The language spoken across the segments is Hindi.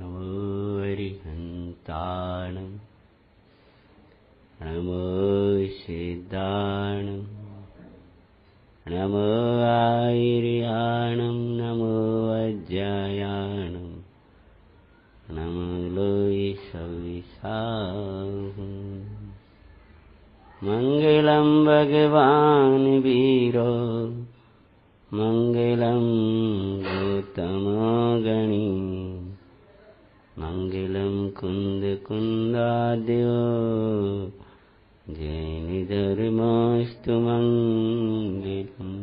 नमो अरिहन्ताणं नमो सिद्धाणं नमो आयर्याणं नमो अज्ञायाणं नमो लोयसविसाहं मङ्गलं भगवान् वीरो मङ्गलं गौतमो गणी मङ्गलं कुन्दकुन्दाद्यो जैनधर्मोऽस्तु मङ्गलम्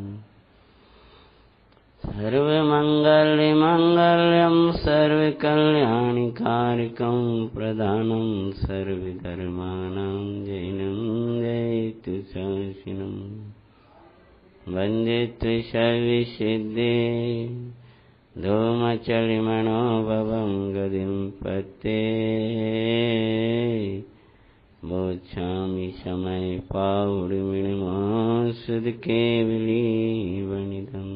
सर्वमङ्गलमङ्गलं सर्वकल्याणकारिकं प्रदानं सर्वधर्माणां जैनं जयतु शासिनं वन्दे त्रिशविसिद्धे धूमचलिमनोभवं गतिं पते बोच्छामि समय पावुर्मिणमोऽसुदकेवलीवनिदम्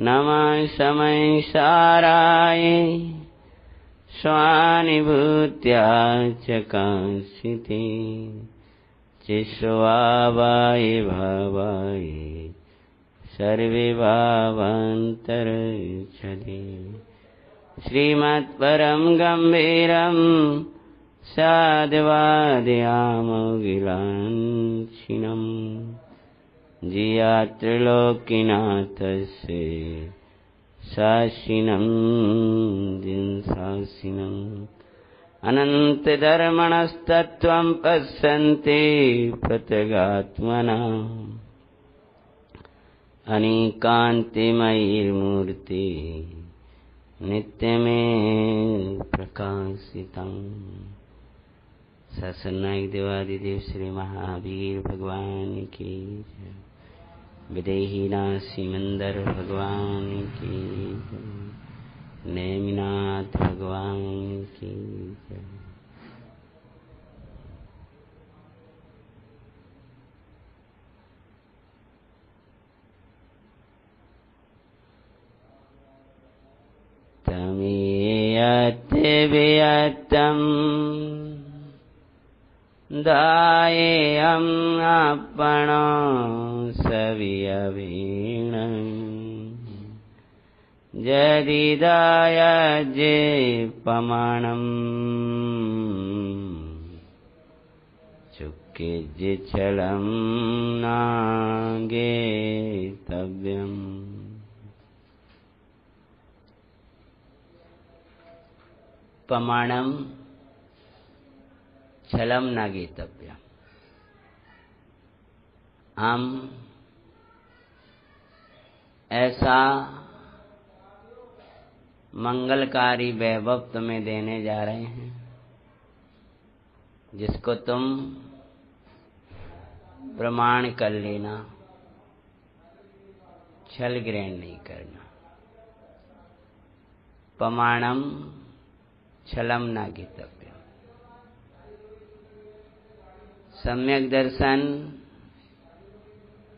नमः समय साराय स्वानुभूत्या चकांसिते चिस्वावाय भावाय सर्वे भावान्तरच्छते श्रीमत्परं गम्भीरं साधुवादयामोगिलाञ्छिनम् जियात्रिलोकीनाथस्य शासिनं दिनशासिनम् अनन्तधर्मणस्तत्त्वं पश्यन्ति प्रत्यगात्मना अनेकान्तिमयीर्मूर्ति नित्यमेव प्रकाशितम् सत्सन्नायक देवादिदेव श्री महावीर भगवान की जय। विदेहीनाथ सिमंदर भगवान की जय। नेमिनाथ भगवान की जय। तमेयते वियतम् दायेयम् आपणो सवियवीणम् जदिदायजे पमाणम् चुक्किज्जिच्छलम् नागेतव्यम् पमाणम् छलम न गीतव्य। हम ऐसा मंगलकारी वैभव तुम्हें देने जा रहे हैं जिसको तुम प्रमाण कर लेना, छल ग्रहण नहीं करना। प्रमाणम छलम न गीतव्य। सम्यक दर्शन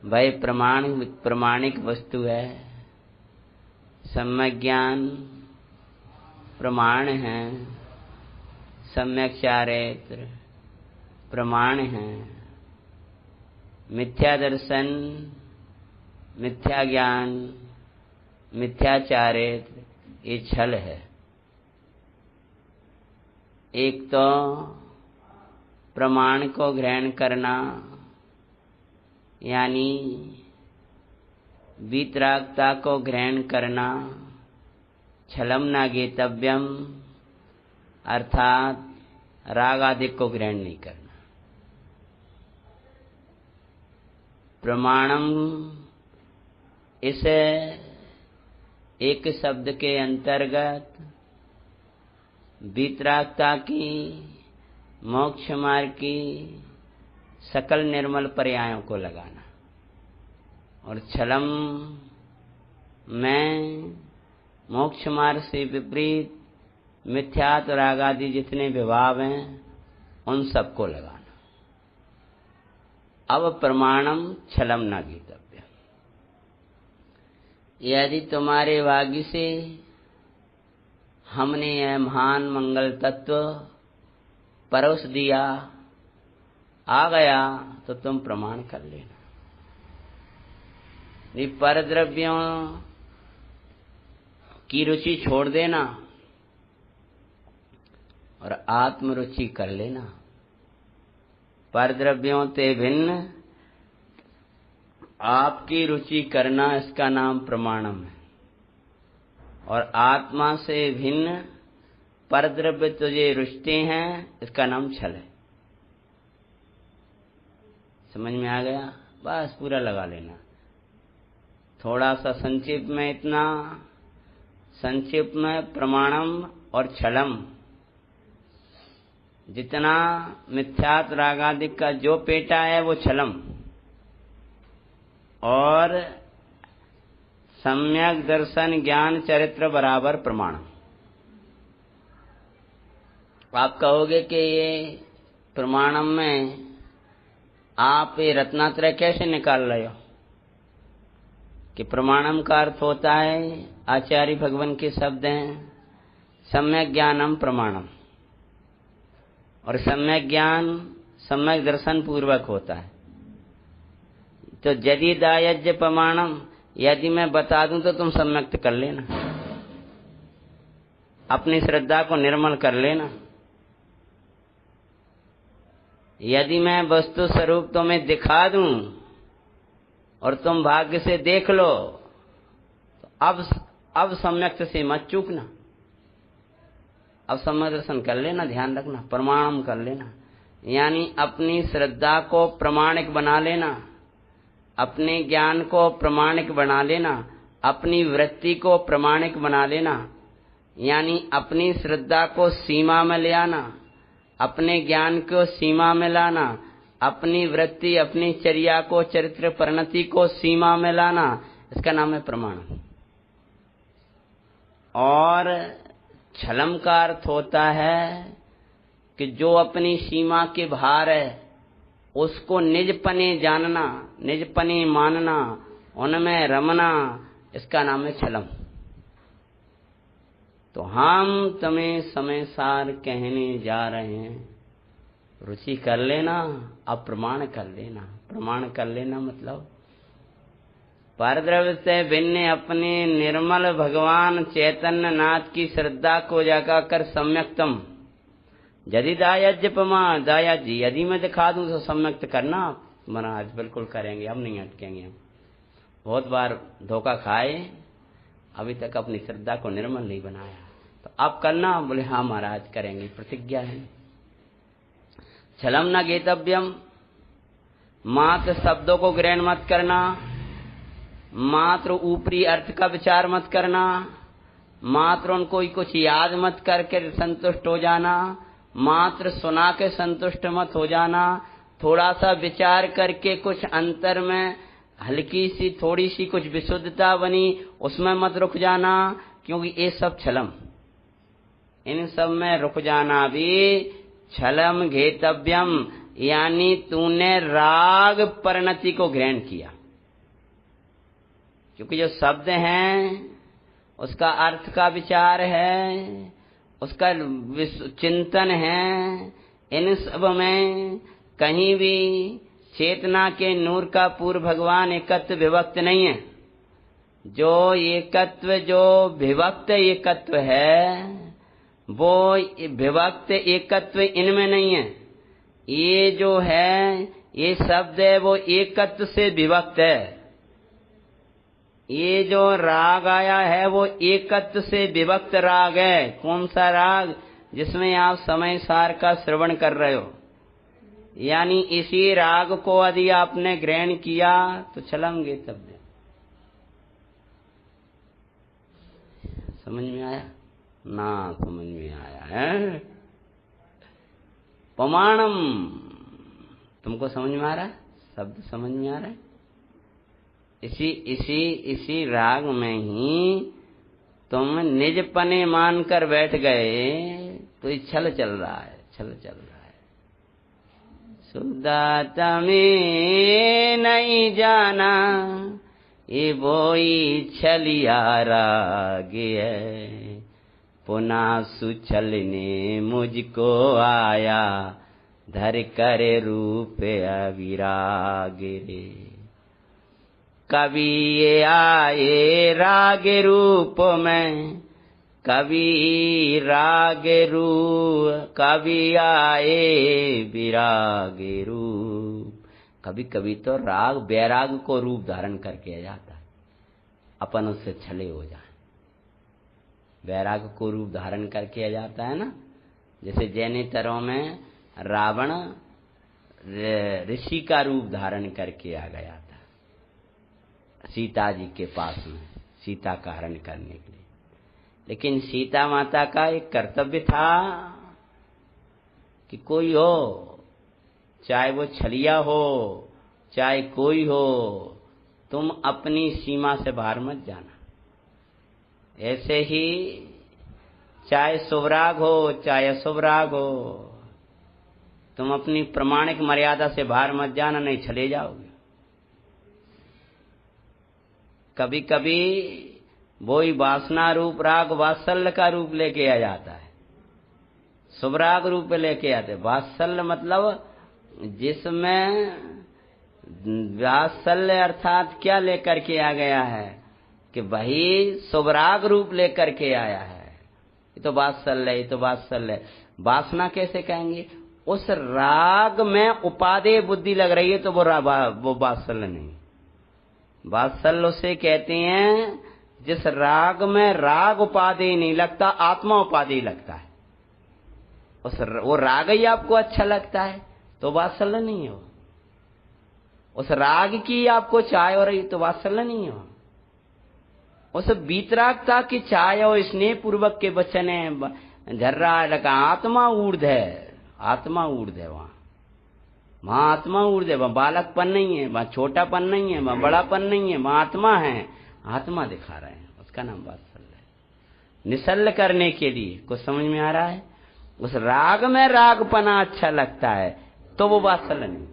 वह प्रमाणिक वस्तु है। सम्यक ज्ञान प्रमाण है। सम्यक चारित्र प्रमाण है। मिथ्या दर्शन, मिथ्या ज्ञान, मिथ्या चारित्र ये छल है। एक तो प्रमाण को ग्रहण करना यानी वीतरागता को ग्रहण करना, छलम न गेतव्यम अर्थात राग आदि को ग्रहण नहीं करना। प्रमाणम इस एक शब्द के अंतर्गत वीतरागता की, मोक्ष मार्ग की सकल निर्मल पर्यायों को लगाना और छलम में मोक्ष मार्ग से विपरीत मिथ्यात्व राग आदि जितने विभाव हैं उन सबको लगाना। अब प्रमाणम छलम न गीतव्य। यदि तुम्हारे भाग्य से हमने यह महान मंगल तत्व परोस दिया, आ गया तो तुम प्रमाण कर लेना। ये परद्रव्यों की रुचि छोड़ देना और आत्म रुचि कर लेना। परद्रव्यों ते भिन्न आपकी रुचि करना, इसका नाम प्रमाणम है। और आत्मा से भिन्न परद्रव्य तुझे रुचते हैं, इसका नाम छल है। समझ में आ गया? बस पूरा लगा लेना। थोड़ा सा संक्षिप्त में इतना, संक्षिप्त में प्रमाणम और छलम, जितना मिथ्यात्व रागादिक का जो पेटा है वो छलम, और सम्यक दर्शन ज्ञान चरित्र बराबर प्रमाण। आप कहोगे कि ये प्रमाणम में आप ये रत्नात्रय कैसे निकाल रहे हो? कि प्रमाणम का अर्थ होता है, आचार्य भगवान के शब्द हैं, सम्यक ज्ञानम प्रमाणम। और सम्यक ज्ञान सम्यक दर्शन पूर्वक होता है। तो यदि दायज्य प्रमाणम, यदि मैं बता दूं तो तुम सम्यक्त कर लेना, अपनी श्रद्धा को निर्मल कर लेना। यदि मैं वस्तु स्वरूप तुम्हें दिखा दूं और तुम भाग्य से देख लो, तो अब सम्यक्त से मत चूकना, अब सम्यक दर्शन कर लेना। ध्यान रखना, प्रमाणम कर लेना, यानी अपनी श्रद्धा को प्रमाणिक बना लेना, अपने ज्ञान को प्रमाणिक बना लेना, अपनी वृत्ति को प्रमाणिक बना लेना, यानी अपनी श्रद्धा को सीमा में ले आना, अपने ज्ञान को सीमा में लाना, अपनी वृत्ति अपनी चर्या को चरित्र परिणति को सीमा में लाना, इसका नाम है प्रमाण। और छलम का अर्थ होता है कि जो अपनी सीमा के बाहर है उसको निजपने जानना, निजपने मानना, उनमें रमना, इसका नाम है छलम। तो हम तुम्हें समय सार कहने जा रहे हैं, रुचि कर लेना, अब प्रमाण कर लेना। प्रमाण कर लेना मतलब परद्रव्य से भिन्न अपने निर्मल भगवान चैतन्य नाथ की श्रद्धा को जगा कर सम्यक्तम। यदि दायज्य प्रमाण, दाया जी यदि मैं दिखा दूं तो सम्यक्त करना। महाराज बिल्कुल करेंगे, अब नहीं अटकेंगे हम। बहुत बार धोखा खाए, अभी तक अपनी श्रद्धा को निर्मल नहीं बनाया, तो अब करना। बोले हाँ महाराज करेंगे, प्रतिज्ञा है। छलम न गेतव्यम, मात्र शब्दों को ग्रहण मत करना, मात्र ऊपरी अर्थ का विचार मत करना, मात्र उनको कुछ याद मत करके संतुष्ट हो जाना, मात्र सुना के संतुष्ट मत हो जाना, थोड़ा सा विचार करके कुछ अंतर में हल्की सी थोड़ी सी कुछ विशुद्धता बनी, उसमें मत रुक जाना, क्योंकि ये सब छलम। इन सब में रुक जाना भी छलम घेतव्यम, यानी तूने राग परिणति को ग्रहण किया। क्योंकि जो शब्द हैं उसका अर्थ का विचार है, उसका चिंतन है, इन सब में कहीं भी चेतना के नूर का पूर्व भगवान एकत्व विभक्त नहीं है। जो एकत्व, जो विभक्त एकत्व है, वो विभक्त एकत्व इनमें नहीं है। ये जो है, ये शब्द है, वो एकत्व से विभक्त है। ये जो राग आया है वो एकत्व से विभक्त राग है। कौन सा राग? जिसमें आप समय सार का श्रवण कर रहे हो। यानी इसी राग को यदि आपने ग्रहण किया तो छलम गेतव्य। समझ में आया ना? समझ में आया है? प्रमाणम तुमको समझ में आ रहा है? शब्द समझ में आ रहा है? इसी राग में ही तुम निजपने मानकर बैठ गए तो ये छल चल रहा है, छल चल रहा है। सुदाता में नहीं जाना, ये वही छलिया राग है। पुनः सुचलने मुझको आया, धर कर रूप अविराग रे। कभी ये आए राग रूप में, कभी राग रूप, कभी आए विराग रूप। कभी कभी तो राग बैराग को रूप धारण करके आ जाता है, अपन उससे छले हो जाए। बैराग को रूप धारण करके आ जाता है ना, जैसे जैनेतरों में रावण ऋषि का रूप धारण करके आ गया था सीता जी के पास में, सीता का हरण करने के लिए। लेकिन सीता माता का एक कर्तव्य था कि कोई हो, चाहे वो छलिया हो, चाहे कोई हो, तुम अपनी सीमा से बाहर मत जाना। ऐसे ही चाहे शुभराग हो, चाहे अशुभराग हो, तुम अपनी प्रमाणिक मर्यादा से बाहर मत जाना, नहीं चले जाओगे। कभी कभी वही वासना रूप राग वात्सल्य का रूप लेके आ जाता है, शुभराग रूप लेके आते। वात्सल्य मतलब जिसमें वात्सल्य अर्थात क्या लेकर के आ गया है कि वही शुभराग रूप लेकर के आया है। ये तो वात्सल्य, ये तो वात्सल्य। वासना कैसे कहेंगे? उस राग में उपादेय बुद्धि लग रही है तो वो वात्सल्य नहीं। वात्सल्य उसे कहते हैं जिस राग में राग उपादेय नहीं लगता, आत्मा उपादेय लगता है। वो राग ही आपको अच्छा लगता है तो वात्सल्य नहीं हो। उस राग की आपको चाह हो रही तो वात्सल्य नहीं हो। उस बीतरागता की चाह और स्नेह पूर्वक के वचन झर रहा है, लगा आत्मा ऊर्ध है, आत्मा ऊर्ध है। वहां आत्मा ऊर्ध है, वहां बालकपन नहीं है, वहां छोटापन नहीं है, वहां बड़ापन नहीं है, वहां आत्मा है। आत्मा दिखा रहे हैं, उसका नाम वात्सल्य है। निसल्य करने के लिए कुछ समझ में आ रहा है? उस राग में रागपना अच्छा लगता है तो वो वात्सल्य नहीं।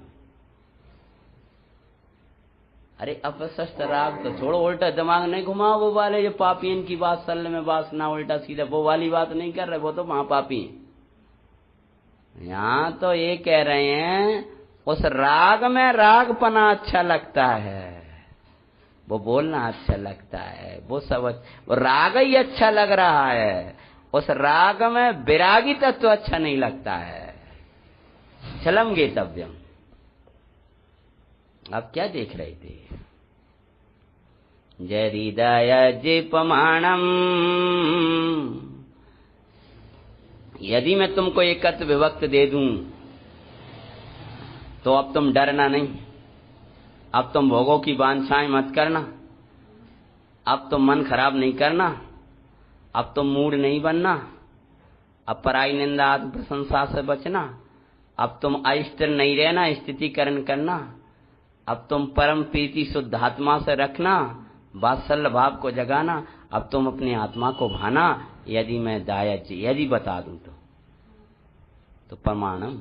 अरे अपसष्ट राग तो छोड़ो, उल्टा दिमाग नहीं घुमाओ। वो वाले जो पापियन की वात्सल्य में वासना उल्टा सीधा, वो वाली बात नहीं कर रहे, वो तो महापापी है। यहां तो ये कह रहे हैं उस राग में रागपना अच्छा लगता है, वो बोलना अच्छा लगता है, वो सब वो राग ही अच्छा लग रहा है। उस राग में विरागी तत्व अच्छा नहीं लगता है। छलम गेतव्यम। आप क्या देख रहे थे? जरिदय जिपमाणम। यदि मैं तुमको एकत्व विभक्त दे दूं तो अब तुम डरना नहीं, अब तुम भोगों की वांछाएं मत करना, अब तुम मन खराब नहीं करना, अब तुम मूड नहीं बनना, अब पराई निंदा आत्म प्रशंसा से बचना, अब तुम अस्थिर नहीं रहना, स्थितिकरण करना, अब तुम परम प्रीति शुद्ध आत्मा से रखना, वात्सल्य भाव को जगाना, अब तुम अपनी आत्मा को भाना। यदि मैं दायज यदि बता दूं तो प्रमाणम,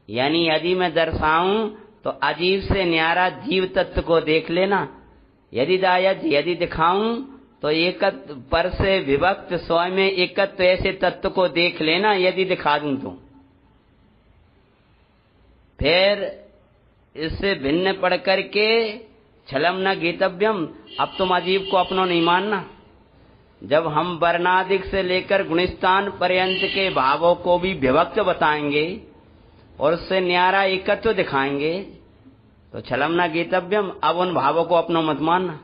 यानी यदि मैं दर्शाऊं तो अजीब से न्यारा जीव तत्व को देख लेना। यदि दायज यदि दिखाऊं तो एकत्व पर से विभक्त स्वयं में एकत्व ऐसे तत्व को देख लेना। यदि दिखा दूं तो फिर इससे भिन्न पढ़ करके छलम न गीतव्यम। अब तुम अजीब को अपनों नहीं मानना। जब हम वर्णादिक से लेकर गुणस्थान पर्यंत के भावों को भी विभक्त बताएंगे और उससे न्यारा एकत्व दिखाएंगे तो छलम न गीतव्यम। अब उन भावों को अपनों मत मानना।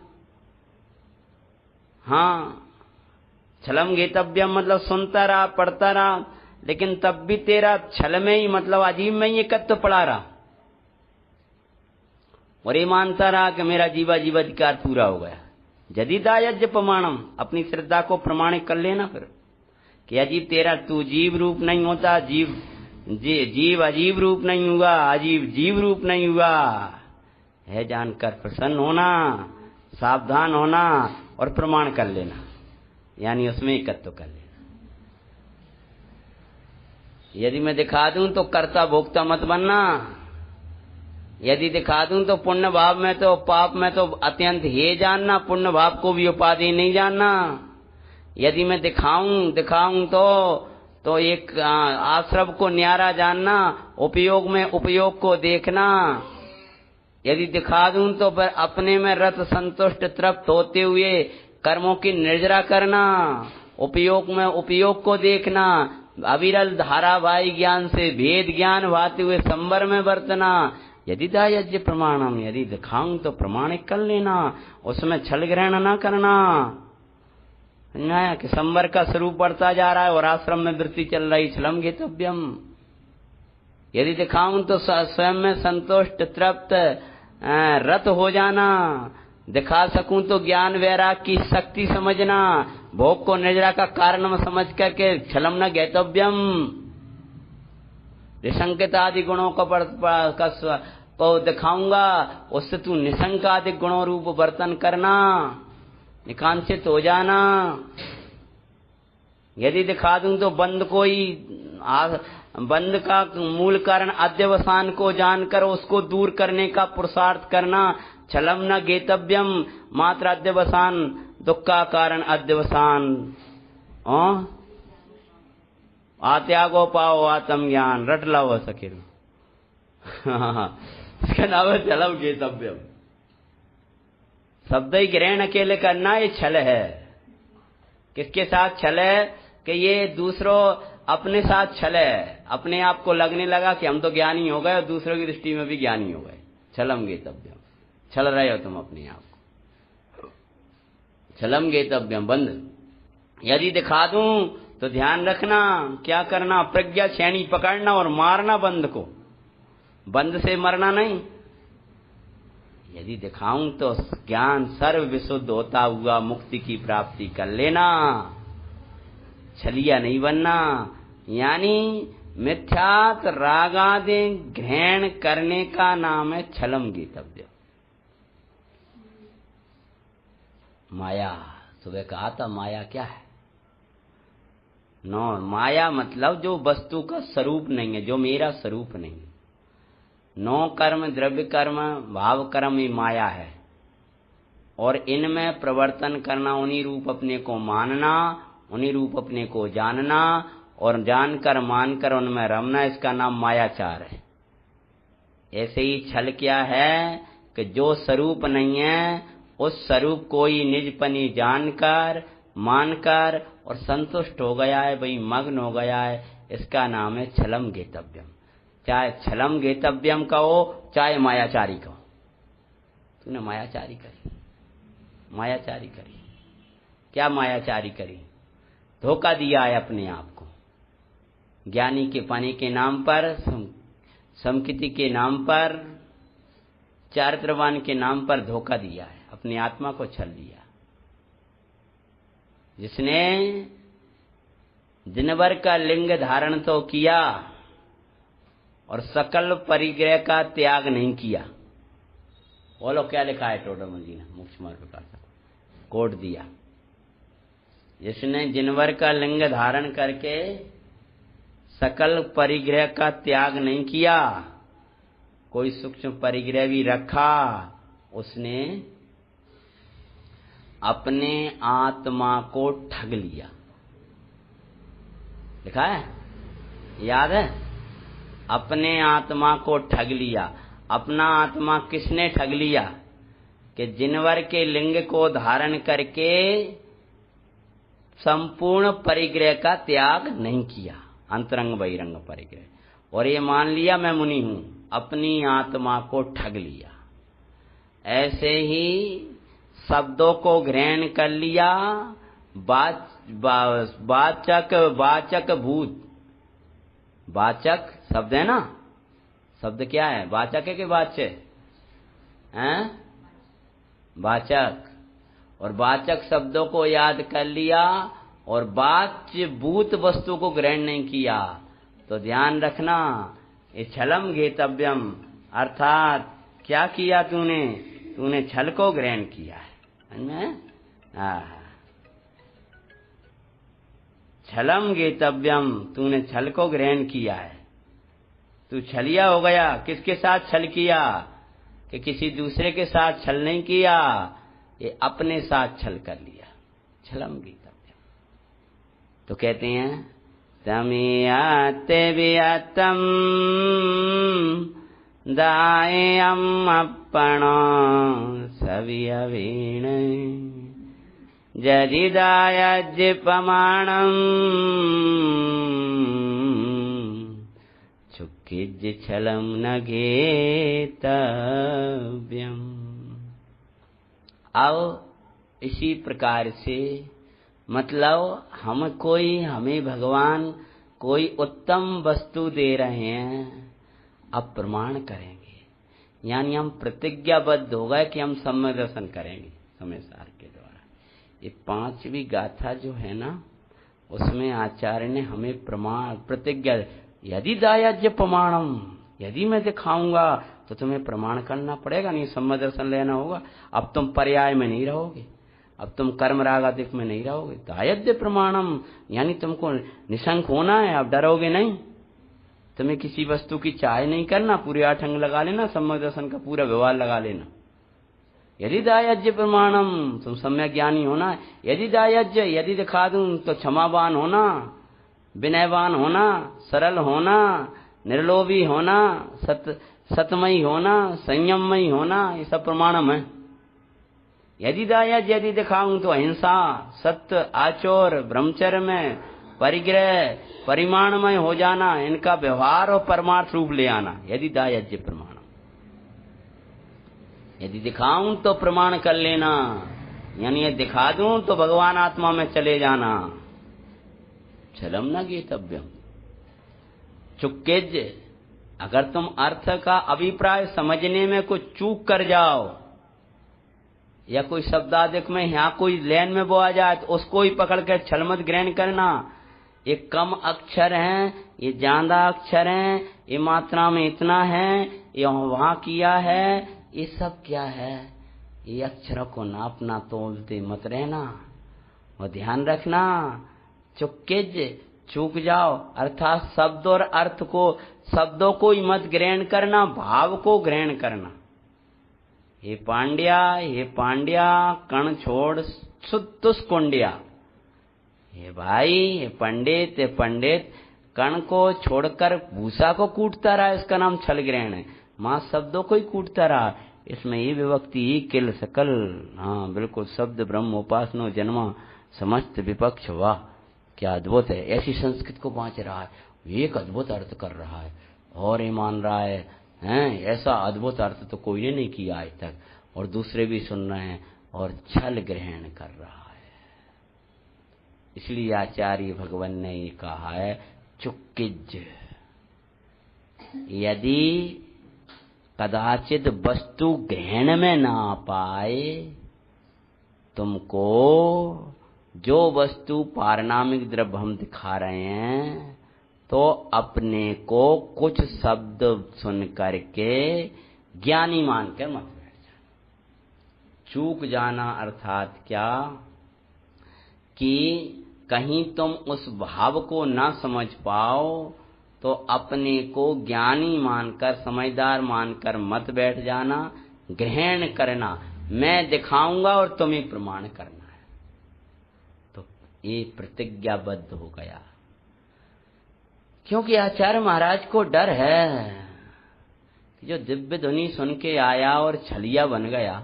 हाँ, छलम गीतव्यम मतलब सुनता रहा, पढ़ता रहा, लेकिन तब भी तेरा छल में ही मतलब अजीब में ही एकत्व पड़ा रहा और ये मानता रहा कि मेरा जीवाधिकार पूरा हो गया। यदि दायज प्रमाणम, अपनी श्रद्धा को प्रमाणित कर लेना फिर कि अजीब तेरा तू जीव रूप नहीं होता, जीव अजीब रूप नहीं हुआ, अजीब जीव रूप नहीं हुआ है। जानकर प्रसन्न होना, सावधान होना और प्रमाण कर लेना, यानी उसमें एकत्व कर लेना। यदि मैं दिखा दूं तो कर्ता भोक्ता मत बनना। यदि दिखा दूं तो पुण्य भाव में तो पाप में तो अत्यंत हे जानना, पुण्य भाव को भी उपाधि नहीं जानना। यदि मैं दिखाऊं तो एक आश्रम को न्यारा जानना, उपयोग में उपयोग को देखना। यदि दिखा दूं तो फिर अपने में रत संतुष्ट तृप्त होते हुए कर्मों की निर्जरा करना, उपयोग में उपयोग को देखना, अविरल धारावाही ज्ञान से भेद ज्ञान भाते हुए संवर में बरतना। यदि दायज्य प्रमाणम, यदि दिखाऊं तो प्रमाणिक कर लेना, उसमें छल ग्रहण न करना। कि संवर का स्वरूप बढ़ता जा रहा है और आश्रम में वृत्ति चल रही, छलम गेतव्यम। यदि दिखाऊं तो स्वयं में संतुष्ट तृप्त रत हो जाना, दिखा सकूं तो ज्ञान वैराग की शक्ति समझना, भोग को निर्जरा का कारण समझ करके छलम न गेतव्यम। निसंकित आदि गुणों को दिखाऊंगा, उससे तू निसंकादिक गुणों रूप वर्तन करना, निकांक्षित हो जाना। यदि दिखा दूं तो बंद का मूल कारण अध्यवसान को जानकर उसको दूर करने का पुरुषार्थ करना। छलम न गेतव्यम, मात्र अध्यवसान, दुख का कारण अध्यवसान। आत्यागो पाओ आत्म ज्ञान, रट लाओ सके। इसका नाम है छलम गेतव्यम। शब्द ही ग्रहण अकेले करना ये छल है। किसके साथ छल है? कि ये दूसरों अपने साथ छल है। अपने आप को लगने लगा कि हम तो ज्ञानी हो गए और दूसरों की दृष्टि में भी ज्ञानी हो गए। छलम गेतव्यम, छल रहे हो तुम अपने आप को। छलम गेतव्यम, बंद। यदि दिखा दूं तो ध्यान रखना क्या करना, प्रज्ञा छेनी पकड़ना और मारना बंद को। बंद से मरना नहीं। यदि दिखाऊं तो ज्ञान सर्व विशुद्ध होता हुआ मुक्ति की प्राप्ति कर लेना, छलिया नहीं बनना। यानी मिथ्यात रागादि ग्रहण करने का नाम है छलम गेतव्य। माया, सुबह कहा था माया क्या है? माया मतलब जो वस्तु का स्वरूप नहीं है, जो मेरा स्वरूप नहीं। नौ कर्म, द्रव्य कर्म, भाव कर्म ही माया है। और इनमें प्रवर्तन करना, उन्हीं रूप अपने को मानना, उन्हीं रूप अपने को जानना और जानकर मानकर उनमें रमना, इसका नाम मायाचार है। ऐसे ही छल क्या है कि जो स्वरूप नहीं है उस स्वरूप को ही निजपनी जानकर मानकर और संतुष्ट हो गया है, वही मग्न हो गया है, इसका नाम है छलम गेतव्यम। चाहे छलम गेतव्यम कहो चाहे मायाचारी कहो। तूने मायाचारी करी, मायाचारी करी। क्या मायाचारी करी? धोखा दिया है अपने आप को। ज्ञानी के पाने के नाम पर, समकिति के नाम पर, चारित्रवान के नाम पर धोखा दिया है, अपनी आत्मा को छल दिया। जिसने दिनभर का लिंग धारण तो किया और सकल परिग्रह का त्याग नहीं किया। बोलो क्या लिखा है टोडरमल जी ने मुख्य मार्ग प्रकाश कोट दिया। जिसने जिनवर का लिंग धारण करके सकल परिग्रह का त्याग नहीं किया, कोई सूक्ष्म परिग्रह भी रखा, उसने अपने आत्मा को ठग लिया। लिखा है, याद है? अपने आत्मा को ठग लिया। अपना आत्मा किसने ठग लिया? कि जिनवर के लिंग को धारण करके संपूर्ण परिग्रह का त्याग नहीं किया, अंतरंग बहिरंग परिग्रह, और ये मान लिया मैं मुनि हूं, अपनी आत्मा को ठग लिया। ऐसे ही शब्दों को ग्रहण कर लिया, वाचक भूत। वाचक शब्द है ना, शब्द क्या है? वाचक है कि वाच्य हैं? वाचक। और वाचक शब्दों को याद कर लिया और वाच्य भूत वस्तु को ग्रहण नहीं किया, तो ध्यान रखना ये छलम गेतव्यम। अर्थात क्या किया तूने? तूने छल को ग्रहण किया है। छलम गेतव्यम, तूने छल को ग्रहण किया है। तू छलिया हो गया। किसके साथ छल किया? कि किसी दूसरे के साथ छल नहीं किया, ये अपने साथ छल कर लिया। छलम गेतव्यम। तो कहते हैं तमियाते वियतम दायम अपणो सवियवीण जदिदायज्य प्रमाणम चुक्किज छलम न घेतव्यम। आओ इसी प्रकार से मतलब हमें भगवान कोई उत्तम वस्तु दे रहे हैं, अब प्रमाण करेंगे, यानी हम प्रतिज्ञाबद्ध हो गए कि हम सम्यक दर्शन करेंगे समय सार के द्वारा। ये 5वीं गाथा जो है ना, उसमें आचार्य ने हमें प्रमाण प्रतिज्ञा, यदि दायाज्य प्रमाणम, यदि मैं दिखाऊंगा तो तुम्हें प्रमाण करना पड़ेगा, नहीं सम्यक दर्शन लेना होगा। अब तुम पर्याय में नहीं रहोगे, अब तुम कर्म रागादिक में नहीं रहोगे। दायज्य प्रमाणम यानी तुमको निशंक होना है, अब डरोगे नहीं। तुम्हें किसी वस्तु की चाह नहीं करना, पूरे 8 अंग लगा लेना, सम्यक दर्शन का पूरा व्यवहार लगा लेना। यदि दायज्य प्रमाणम, तुम सम्यक ज्ञानी होना। यदि दायज्य, यदि दिखा दूं तो क्षमावान होना, विनयवान होना, सरल होना, निर्लोभी होना, सतमयी होना, संयममयी होना, ये सब प्रमाणम है। यदि दायज्य, यदि दिखाऊं तो अहिंसा, सत्य, आचौर, ब्रह्मचर्य में परिग्रह, परिमाणमय हो जाना, इनका व्यवहार और परमार्थ रूप ले आना, यदि दायज्य प्रमाण। यदि दिखाऊं तो प्रमाण कर लेना, यानी ये दिखा दूं तो भगवान आत्मा में चले जाना। छलम न गेतव्यम चुक्केज, अगर तुम अर्थ का अभिप्राय समझने में कुछ चूक कर जाओ या कोई शब्दादिक में यहाँ कोई लाइन में वो आ जाए तो उसको ही पकड़ कर छल मत ग्रहण करना। ये कम अक्षर हैं, ये ज्यादा अक्षर हैं, ये मात्रा में इतना है, ये वहां किया है, ये सब क्या है, ये अक्षरों को नापना तोलते मत रहना और ध्यान रखना। चुक्केज, चूक जाओ अर्थात शब्द और अर्थ को, शब्दों को ही मत ग्रहण करना, भाव को ग्रहण करना। हे पांड्या कण छोड़ तुष्कुंडिया। हे भाई, हे पंडित कण को छोड़कर भूसा को कूटता रहा, इसका नाम छल ग्रहण है। मां शब्दों को ही कूटता रहा, इसमें ये विभक्ति ही किल सकल। हाँ बिल्कुल, शब्द ब्रह्म उपासनो जन्मा समस्त विपक्ष, वाह क्या अद्भुत है। ऐसी संस्कृत को बांच रहा है, एक अद्भुत अर्थ कर रहा है और ये मान रहा है, ऐसा अद्भुत अर्थ तो कोई ने नहीं किया आज तक, और दूसरे भी सुन रहे हैं और छल ग्रहण कर रहा है। इसलिए आचार्य भगवान ने ये कहा है चुक्किज, यदि कदाचित वस्तु ग्रहण में ना पाए तुमको, जो वस्तु पारनामिक द्रव्य हम दिखा रहे हैं, तो अपने को कुछ शब्द सुन करके ज्ञानी मान के मत बैठ जाना। चूक जाना अर्थात क्या कि कहीं तुम उस भाव को ना समझ पाओ तो अपने को ज्ञानी मानकर, समझदार मानकर मत बैठ जाना। ग्रहण करना, मैं दिखाऊंगा और तुम्हें प्रमाण करना है, तो ये प्रतिज्ञाबद्ध हो गया। क्योंकि आचार्य महाराज को डर है कि जो दिव्य ध्वनि सुन के आया और छलिया बन गया,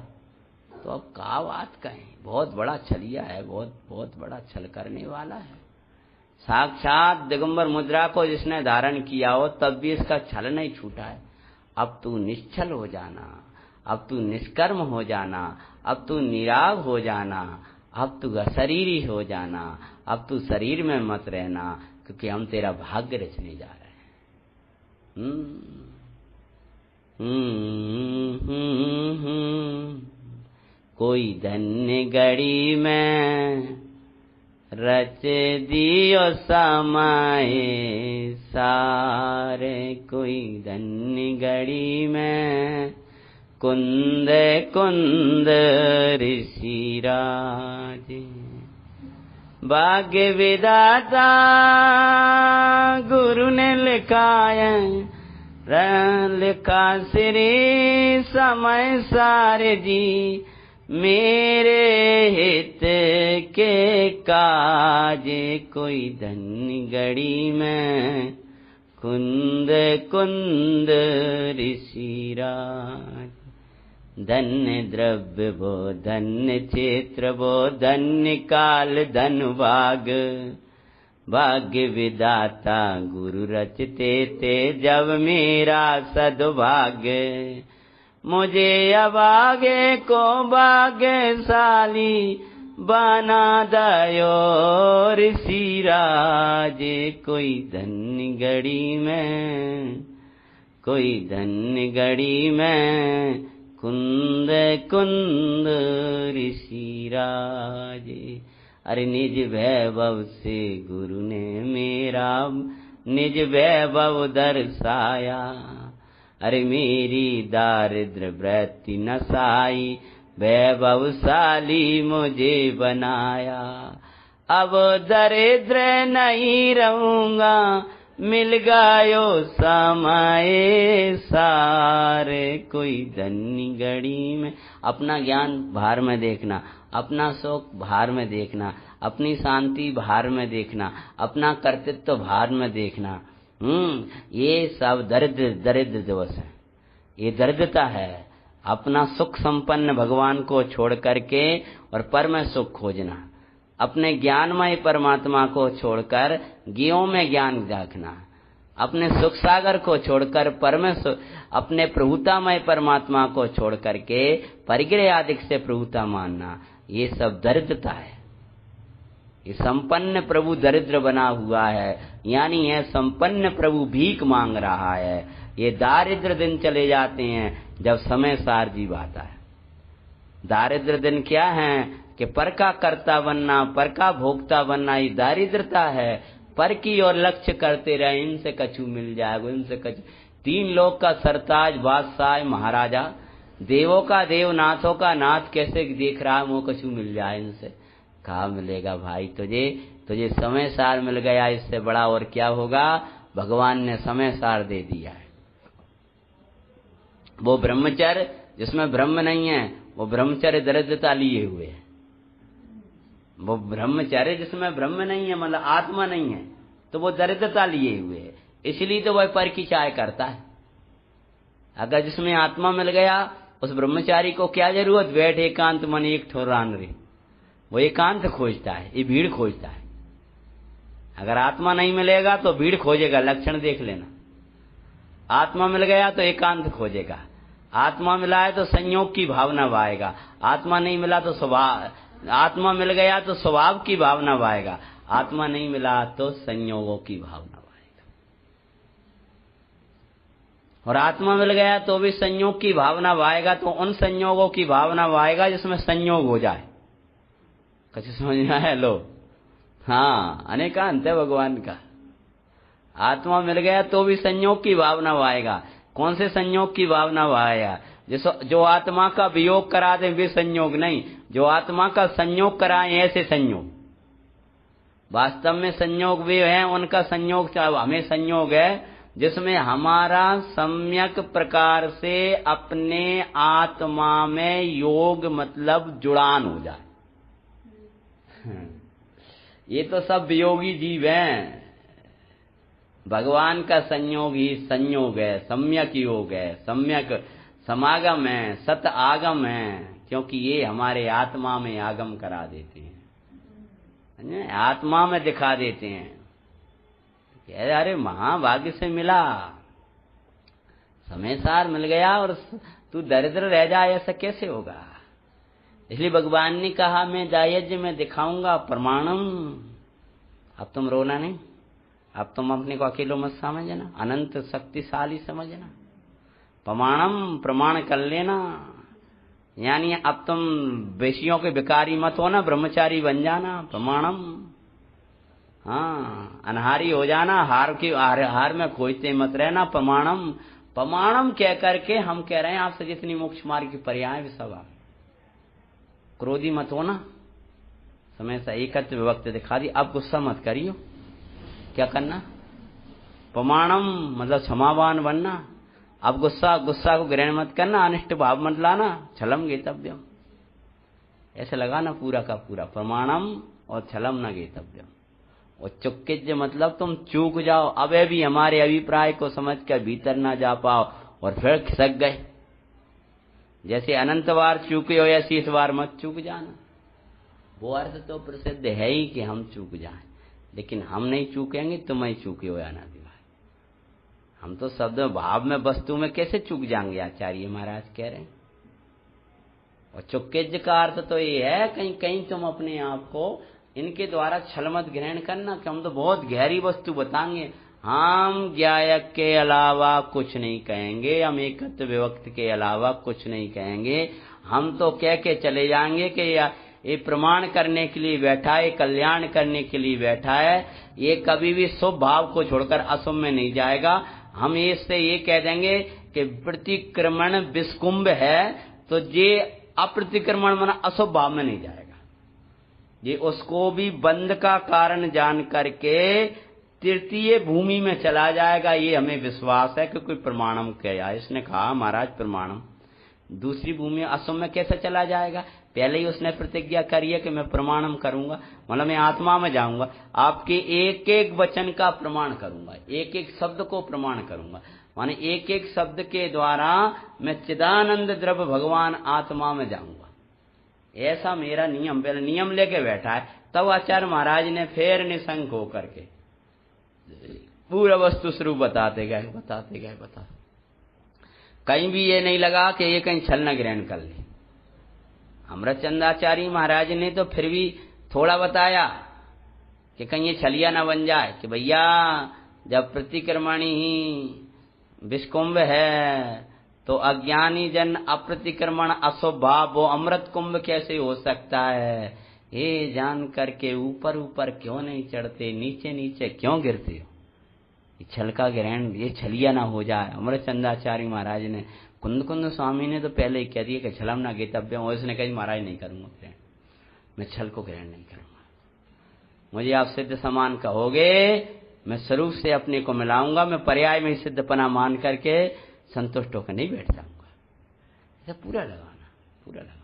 तो अब क्या बात कहें, बहुत बड़ा छलिया है, बहुत बड़ा छल करने वाला है। साक्षात दिगंबर मुद्रा को जिसने धारण किया हो तब भी इसका छल नहीं छूटा है। अब तू निश्चल हो जाना, अब तू निष्कर्म हो जाना, अब तू निराग हो जाना, अब तू अशरीरी हो जाना, अब तू शरीर में मत रहना, क्योंकि हम तेरा भाग्य रचने जा रहे हैं। कोई धन्य घड़ी में रच दियो समय सारे, कोई धन्य घड़ी में कुंद कुंद ऋषि राज। भाग्य विधाता गुरु ने लिखा श्री समय सारे जी, मेरे हित के काजे कोई धन गढ़ी में कुंद कुंद ऋषिराज। धन्य द्रव्य वो धन्य क्षेत्र वो धन्य काल धन भाग। भाग्य विदाता गुरु रचते थे जब मेरा सद्भाग्य। मुझे अभागे को भाग्यशाली बना दयो ऋषिराज। कोई धन्य घड़ी में कोई धन्य घड़ी में कुंद कुंद ऋषिराज। अरे निज वैभव से गुरु ने मेरा निज वैभव दर्शाया। अरे मेरी दारिद्र वृत्ति नसाई वैभवशाली मुझे बनाया। अब दरिद्र नहीं रहूंगा मिल गयो समय सारे। कोई धन्य घड़ी में अपना ज्ञान भार में देखना, अपना सुख भार में देखना, अपनी शांति भार में देखना, अपना कर्तृत्व भार में देखना। ये सब दरिद्र दिवस है, ये दरिद्रता है। अपना सुख संपन्न भगवान को छोड़ करके और परम सुख खोजना, अपने ज्ञानमय परमात्मा को छोड़कर ज्ञों में ज्ञान देखना, अपने सुख सागर को छोड़कर परम अपने प्रभुतामय परमात्मा को छोड़ करके परिग्रह आदि से प्रभुता मानना, ये सब दरिद्रता है। ये संपन्न प्रभु दरिद्र बना हुआ है, यानी यह संपन्न प्रभु भीख मांग रहा है। ये दारिद्र दिन चले जाते हैं जब समय सार जीव आता है। दारिद्र दिन क्या है कि पर का कर्ता बनना, पर का भोक्ता बनना, ये दारिद्रता है। पर की और लक्ष्य करते रहे, इनसे कछु मिल जाएगा, इनसे कछु। तीन लोक का सरताज बादशाह महाराजा, देवों का देव नाथों का नाथ कैसे देख रहा है, वो कछु मिल जाए इनसे। कहाँ मिलेगा भाई तुझे समय सार मिल गया, इससे बड़ा और क्या होगा। भगवान ने समय सार दे दिया है। वो ब्रह्मचर्य जिसमें ब्रह्म नहीं है, वो ब्रह्मचर्य दरिद्रता लिए हुए है। वो ब्रह्मचर्य जिसमें ब्रह्म नहीं है, मतलब आत्मा नहीं है, तो वो दरिद्रता लिए हुए है। इसलिए तो वह पर की चाय करता है। अगर जिसमें आत्मा मिल गया, उस ब्रह्मचारी को क्या जरूरत, बैठ एकांत मन एक ठोरान रे। वो एकांत खोजता है, ये भीड़ खोजता है। अगर आत्मा नहीं मिलेगा तो भीड़ खोजेगा, लक्षण देख लेना। आत्मा मिल गया तो एकांत खोजेगा, आत्मा मिला है तो संयोग की भावना वाएगा, आत्मा नहीं मिला तो स्वभाव, आत्मा मिल गया तो स्वभाव की भावना वाएगा, आत्मा नहीं मिला तो संयोगों की भावना वाएगा। और आत्मा मिल गया तो भी संयोग की भावना वाएगा, तो उन संयोगों की भावना वाएगा जिसमें संयोग हो जाए। कुछ समझ में आया लो? हाँ, अनेकांत है भगवान का। आत्मा मिल गया तो भी संयोग की भावना वाएगा। कौन से संयोग की भावना वाएगा? जो आत्मा का वियोग करा दे वे संयोग नहीं, जो आत्मा का संयोग कराए ऐसे संयोग। वास्तव में संयोग वे हैं, उनका संयोग हमें संयोग है जिसमें हमारा सम्यक प्रकार से अपने आत्मा में योग मतलब जुड़ान हो जाए। ये तो सब वियोगी जीव हैं। भगवान का संयोग ही संयोग है, सम्यक योग है, सम्यक समागम है, सत आगम है, क्योंकि ये हमारे आत्मा में आगम करा देते हैं, आत्मा में दिखा देते हैं। अरे महाभाग्य से मिला, समय सार मिल गया और तू दरिद्र रह जाए, ऐसा कैसे होगा? इसलिए भगवान ने कहा मैं दायज्ञ में दिखाऊंगा प्रमाणम। अब तुम रोना नहीं, अब तुम अपने को अकेलो मत समझना, अनंत शक्तिशाली समझना। प्रमाणम, प्रमाण कर लेना, यानी अब तुम वेशियों के भिखारी मत होना, ब्रह्मचारी बन जाना। प्रमाणम, हाँ, अनहारी हो जाना, हार में खोजते मत रहना। प्रमाणम, प्रमाणम कह करके हम कह रहे हैं आपसे जितनी मोक्ष मार्ग की पर्याय भी सब आप। क्रोधी मत होना, समय से एकत्र विभक्ति दिखा दी। अब गुस्सा मत करियो, क्या करना? प्रमाणम मतलब क्षमावान बनना। अब गुस्सा को ग्रहण मत करना, अनिष्ट भाव मत लाना, छलम गेतव्यम। ऐसे लगाना पूरा का पूरा, प्रमाणम और छलम न गेतव्यम। और चुक्किज मतलब तुम चूक जाओ, अबे भी हमारे अभिप्राय को समझ कर भीतर ना जा पाओ और फिर खिसक गए। जैसे अनंत बार चूके हो ऐसी इस बार मत चूक जाना। वो अर्थ तो प्रसिद्ध है ही कि हम चूक जाएं, लेकिन हम नहीं चूकेंगे, तुम ही चूके हो अनादि भाई। हम तो शब्द भाव में वस्तु में कैसे चूक जाएंगे, आचार्य महाराज कह रहे हैं। और चुक्किज का अर्थ तो ये है कहीं कहीं तुम अपने आप को इनके द्वारा छल मत ग्रहण करना कि हम तो बहुत गहरी वस्तु बताएंगे, हम ज्ञायक के अलावा कुछ नहीं कहेंगे, हम एकत्व विभक्त के अलावा कुछ नहीं कहेंगे। हम तो कह के चले जाएंगे कि ये प्रमाण करने के लिए बैठा है, कल्याण करने के लिए बैठा है, ये कभी भी शुभ भाव को छोड़कर अशुभ में नहीं जाएगा। हम इससे ये कह देंगे कि प्रतिक्रमण विस्कुंभ है तो ये अप्रतिक्रमण माना अशुभ भाव में नहीं जाएगा, ये उसको भी बंध का कारण जान करके तृतीय भूमि में चला जाएगा। ये हमें विश्वास है कि कोई प्रमाणम किया। इसने कहा महाराज प्रमाणम, दूसरी भूमि अशुभ में कैसे चला जाएगा? पहले ही उसने प्रतिज्ञा करी है कि मैं प्रमाणम करूंगा, मतलब मैं आत्मा में जाऊंगा, आपके एक एक वचन का प्रमाण करूंगा, एक एक शब्द को प्रमाण करूंगा, माने एक एक शब्द के द्वारा मैं चिदानंद द्रव्य भगवान आत्मा में जाऊंगा। ऐसा मेरा नियम, पहले नियम लेके बैठा है। तब आचार्य महाराज ने फिर निशंक होकर के पूरा वस्तु स्वरूप बताते गए। कहीं भी ये नहीं लगा कि ये कहीं छल न ग्रहण कर ले। अमृतचंदाचार्य महाराज ने तो फिर भी थोड़ा बताया कि कहीं ये छलिया ना बन जाए कि भैया जब प्रतिक्रमणी ही विषकुंभ है तो अज्ञानी जन अप्रतिक्रमण अशुभ भाव, वो अमृत कुंभ कैसे हो सकता है? ये जान करके ऊपर ऊपर क्यों नहीं चढ़ते, नीचे नीचे क्यों गिरते हो? ये छल का ग्रहण, ये छलिया ना हो जाए। अमृतचंदाचार्य महाराज ने, कुंद स्वामी ने तो पहले ही कह दिया कि छलम ना गेतव्यम, और उसने कहा महाराज नहीं करूंगा ग्रहण, मैं छल को ग्रहण नहीं करूंगा। मुझे आप सिद्ध समान कहोगे, मैं स्वरूप से अपने को मिलाऊंगा, मैं पर्याय में सिद्धपना मान करके संतुष्ट होकर नहीं बैठ जाऊंगा। ऐसा पूरा लगाना।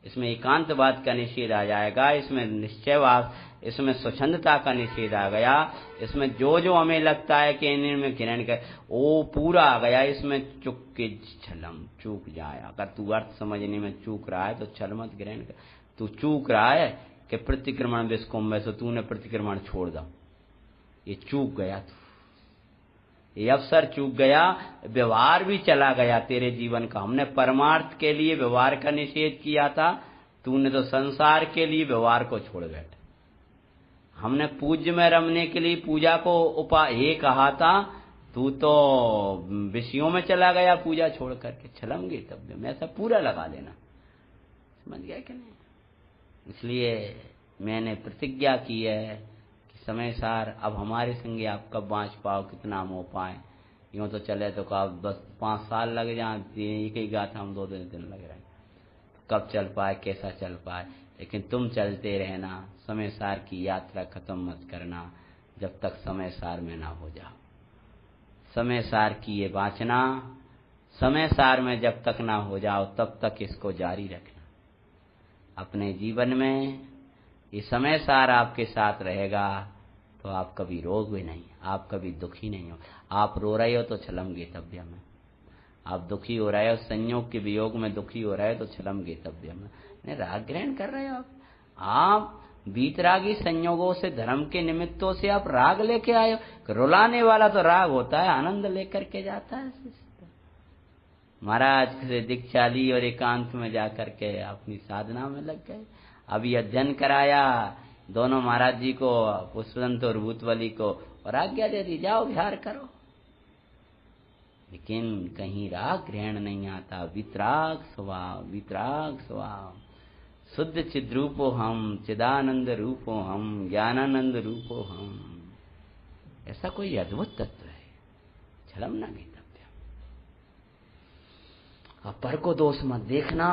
इसमें एकांतवाद का निषेध आ जाएगा, इसमें निश्चयवाद, इसमें स्वच्छंदता का निषेध आ गया, इसमें जो हमें लगता है कि इनमें ग्रहण कर वो पूरा आ गया। इसमें चूक जाए। अगर तू अर्थ समझने में चूक रहा है तो छल मत ग्रहण कर। तू चूक रहा है कि प्रतिक्रमण विस्कुंभ है तो तूने प्रतिक्रमण छोड़ दो, ये चूक गया तू, ये अवसर चूक गया, व्यवहार भी चला गया तेरे जीवन का। हमने परमार्थ के लिए व्यवहार का निषेध किया था, तूने तो संसार के लिए व्यवहार को छोड़ बैठा। हमने पूज्य में रमने के लिए पूजा को ये कहा था, तू तो विषयों में चला गया पूजा छोड़ करके। छलम गेतव्यम में ऐसा पूरा लगा लेना, समझ गया कि नहीं? इसलिए मैंने प्रतिज्ञा की है कि समय सार अब हमारे संगे आप कब बाँच पाओ, कितना हम हो पाए। यूँ तो चले तो कब 10-5 साल लग जाए, एक ही गाथा हम 2 दिन लग रहे हैं, कब चल पाए, कैसा चल पाए। लेकिन तुम चलते रहना, समय सार की यात्रा खत्म मत करना जब तक समय सार में ना हो जाओ। समय सार की ये वाचना, समय सार में जब तक ना हो जाओ तब तक इसको जारी रखना अपने जीवन में। ये समय सार आपके साथ रहेगा तो आप कभी रोगे नहीं, आप कभी दुखी नहीं हो। आप रो रहे हो तो छलम गेतव्यम है, आप दुखी हो रहे हो, संयोग के वियोग में दुखी हो रहे हो तो छलम गेतव्यम है। राग ग्रहण कर रहे हो आप बीतरागी संयोगों से, धर्म के निमित्तों से आप राग लेके आए हो। रुलाने वाला तो राग होता है, आनंद लेकर के जाता है। महाराज से दीक्षा ली और एकांत में जाकर के अपनी साधना में लग गए। अभी अध्ययन कराया दोनों महाराज जी को, पुष्पदंत और भूतवली को, और आज्ञा दे दी जाओ विहार करो। लेकिन कहीं राग ग्रहण नहीं आता, वितराग स्वभाव। शुद्ध चिद्रूपो हम, चिदानंद रूपो हम, ज्ञानानंद रूपो हम। ऐसा कोई अद्भुत तत्व है, छलम ना गेतव्य। अब पर को दोष मत देखना,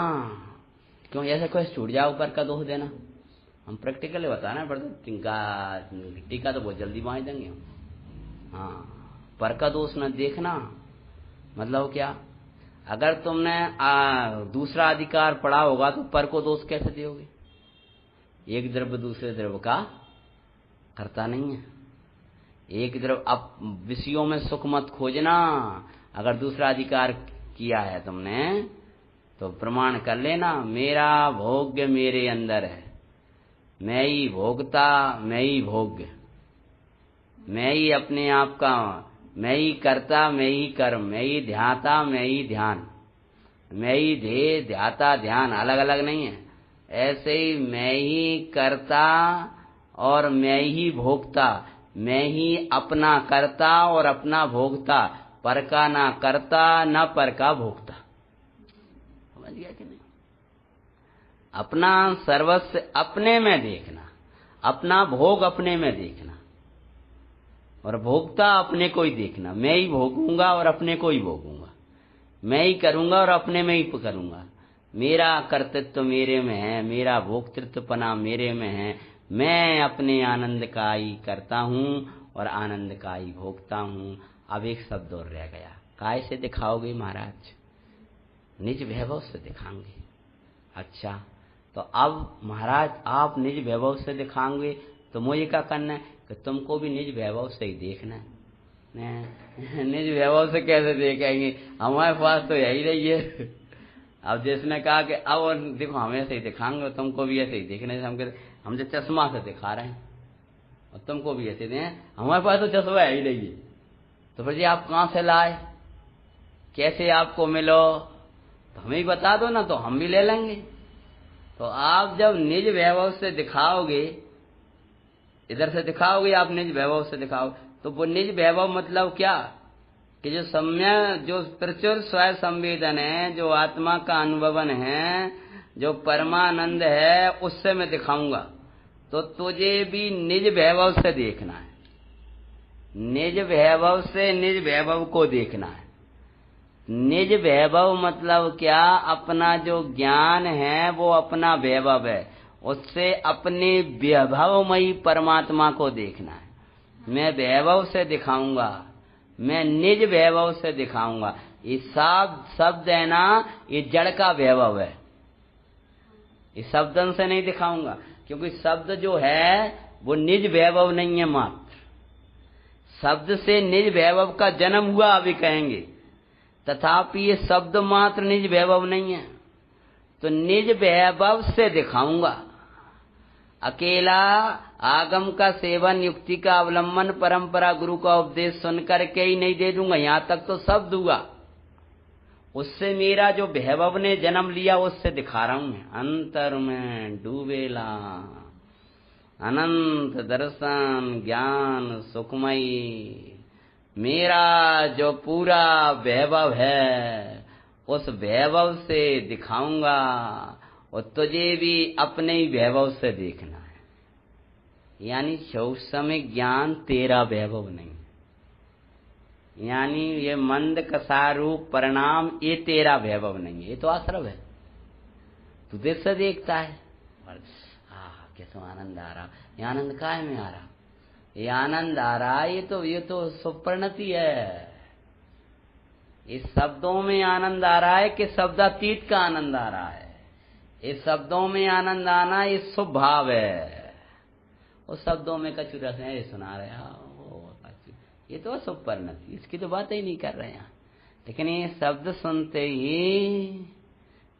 क्यों ऐसा कोई छूट जाओ पर का दोष देना। हम प्रैक्टिकली बताना पड़ता, टीका तो बहुत जल्दी बांध देंगे हम। हाँ, पर का दोष न देखना मतलब क्या? अगर तुमने दूसरा अधिकार पढ़ा होगा तो पर को दोष कैसे दोगे? एक द्रव्य दूसरे द्रव्य का करता नहीं है। एक द्रव्य, अब विषयों में सुख मत खोजना। अगर दूसरा अधिकार किया है तुमने तो प्रमाण कर लेना, मेरा भोग्य मेरे अंदर है, मैं ही भोगता, मैं ही भोग्य, मैं ही अपने आप का, मैं ही करता, मैं ही कर्म, मैं ही ध्याता, मैं ही ध्यान, मैं ही ध्येय ध्याता ध्यान, अलग अलग नहीं है। ऐसे ही मैं ही करता और मैं ही भोगता, मैं ही अपना करता और अपना भोगता, पर का ना करता न पर का भोगता। समझ गया कि नहीं? अपना सर्वस्व अपने में देखना, अपना भोग अपने में देखना और भोगता अपने को ही देखना। मैं ही भोगूंगा और अपने को ही भोगूंगा, मैं ही करूंगा और अपने में ही करूंगा। मेरा कर्तृत्व मेरे में है, मेरा भोक्तृत्वपना मेरे में है, मैं अपने आनंद का ही करता हूं और आनंद का ही भोगता हूं। अब एक शब्द और रह गया, काय से दिखाओगे महाराज? निज वैभव से दिखाएंगे। अच्छा, तो अब महाराज आप निज वैभव से दिखाएंगे तो मुझे क्या करना है कि तुमको भी निज वैभव से ही देखना है। निज वैभव से कैसे देखेंगे? हमारे पास तो यही नहीं है। अब जिसने कहा कि अब देखो हम ऐसे ही दिखाएंगे, तुमको भी ऐसे ही देखना है। हम जो चश्मा से दिखा रहे हैं और तुमको भी ऐसे दें, हमारे पास तो चश्मा है ही नहीं है। तो फिर जी आप कहाँ से लाए, कैसे आपको मिलो? तो हमें ही बता दो ना, तो हम भी ले लेंगे। तो आप जब निज वैभव से दिखाओगे, इधर से दिखाओगे, आप निज वैभव से दिखाओ, तो वो निज वैभव मतलब क्या कि जो सम्यक, जो प्रचुर स्वयं संवेदन है, जो आत्मा का अनुभवन है, जो परमानंद है, उससे मैं दिखाऊंगा। तो तुझे भी निज वैभव से देखना है, निज वैभव से निज वैभव को देखना है। निज वैभव मतलब क्या? अपना जो ज्ञान है वो अपना वैभव है, उससे अपने वैभवमयी परमात्मा को देखना है। मैं वैभव से दिखाऊंगा, मैं निज वैभव से दिखाऊंगा। ये शब्द है ना, ये जड़ का वैभव है। इस शब्दन से नहीं दिखाऊंगा, क्योंकि शब्द जो है वो निज वैभव नहीं है मात्र। शब्द से निज वैभव का जन्म हुआ अभी कहेंगे, तथापि ये शब्द मात्र निज वैभव नहीं है। तो निज वैभव से दिखाऊंगा। अकेला आगम का सेवन, युक्ति का अवलंबन, परंपरा, गुरु का उपदेश सुन करके ही नहीं दे दूंगा। यहां तक तो सब दूंगा, उससे मेरा जो वैभव ने जन्म लिया उससे दिखा रहा हूं मैं। अंतर में डूबेला अनंत दर्शन ज्ञान सुखमयी, मेरा जो पूरा वैभव है उस वैभव से दिखाऊंगा, और तुझे भी अपने ही वैभव से देखना है। यानी समय ज्ञान तेरा वैभव नहीं, यानी ये मंद कसारूप परिणाम ये तेरा वैभव नहीं है, ये तो आश्रव है। तू देख से देखता है, कैसा आनंद आ रहा, ये आनंद काय में आ रहा, ये आनंद आ रहा, ये तो सुपरिणति है। इस शब्दों में आनंद आ रहा है कि शब्दातीत का आनंद आ रहा है। इस शब्दों में आनंद आना ये शुभ भाव है। उस शब्दों में कछु रस है, ये सुना रहे हैं, ये तो सुपरिणति, इसकी तो बात ही नहीं कर रहे हैं। लेकिन ये शब्द सुनते ही,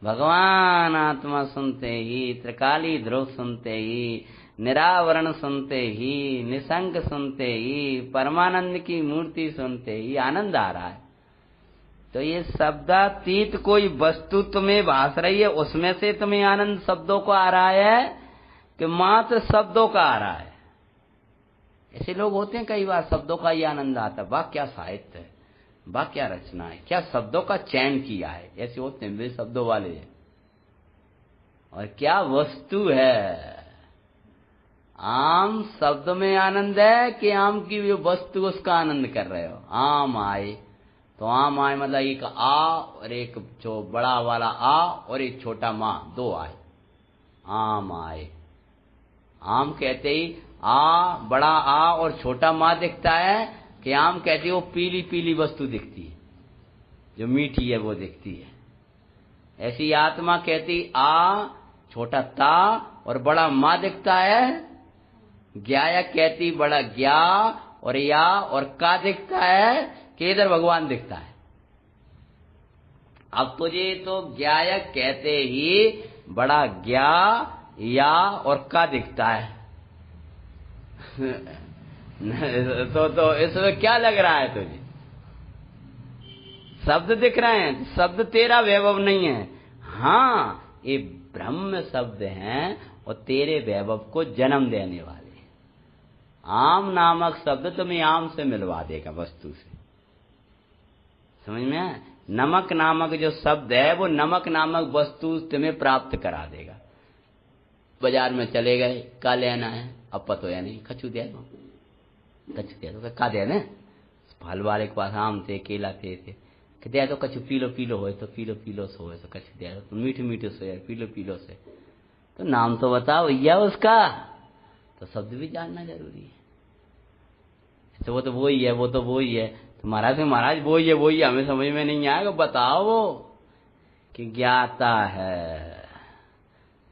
भगवान आत्मा सुनते ही, त्रिकाली ध्रुव सुनते ही, निरावरण सुनते ही, निसंग सुनते ही, परमानंद की मूर्ति सुनते ही आनंद आ रहा है। तो ये शब्दातीत कोई वस्तु तुम्हें भास रही है, उसमें से तुम्हें आनंद शब्दों को आ रहा है कि मात्र शब्दों का आ रहा है? ऐसे लोग होते हैं कई बार, शब्दों का ही आनंद आता है। वाह क्या साहित्य है, वाह क्या रचना है, क्या शब्दों का चयन किया है। ऐसे होते हैं वे शब्दों वाले हैं। और क्या वस्तु है, आम शब्द में आनंद है कि आम की जो वस्तु उसका आनंद कर रहे हो? आम आए तो आम आए मतलब एक आ और एक जो बड़ा वाला आ और एक छोटा माँ, दो आए, आम आए। आम कहते ही आ, बड़ा आ और छोटा माँ दिखता है कि आम कहते ही वो पीली पीली वस्तु दिखती है जो मीठी है वो दिखती है। ऐसी आत्मा कहती आ छोटा ता और बड़ा माँ दिखता है। ज्ञाया कहती बड़ा ज्ञा और या और का दिखता है कि इधर भगवान दिखता है। अब तुझे तो ज्ञायक कहते ही बड़ा ज्ञा या और का दिखता है। तो इसमें क्या लग रहा है तुझे? शब्द दिख रहे हैं, शब्द तेरा वैभव नहीं है। हाँ, ये ब्रह्म शब्द हैं और तेरे वैभव को जन्म देने वाले। आम नामक शब्द तुम्हें आम से मिलवा देगा वस्तु से, समझ में है? नमक नामक जो शब्द है वो नमक नामक वस्तु तुम्हें प्राप्त करा देगा। बाजार में चले गए, का लेना है? अब पता या नहीं, कछु दे दो, कछु दे दो, का दे ना? फल वाले के पास आम थे, केला थे, दे दो कछु, पी लो हो तो पी लो सो है तो कछु दे दो, मीठे मीठे से पी लो से। तो नाम तो बताओ भैया उसका, तो शब्द भी जानना जरूरी है। तो वो तो वही है, वो तो वही है। तो महाराज वही है, हमें समझ में नहीं आएगा। बताओ वो कि ज्ञाता है,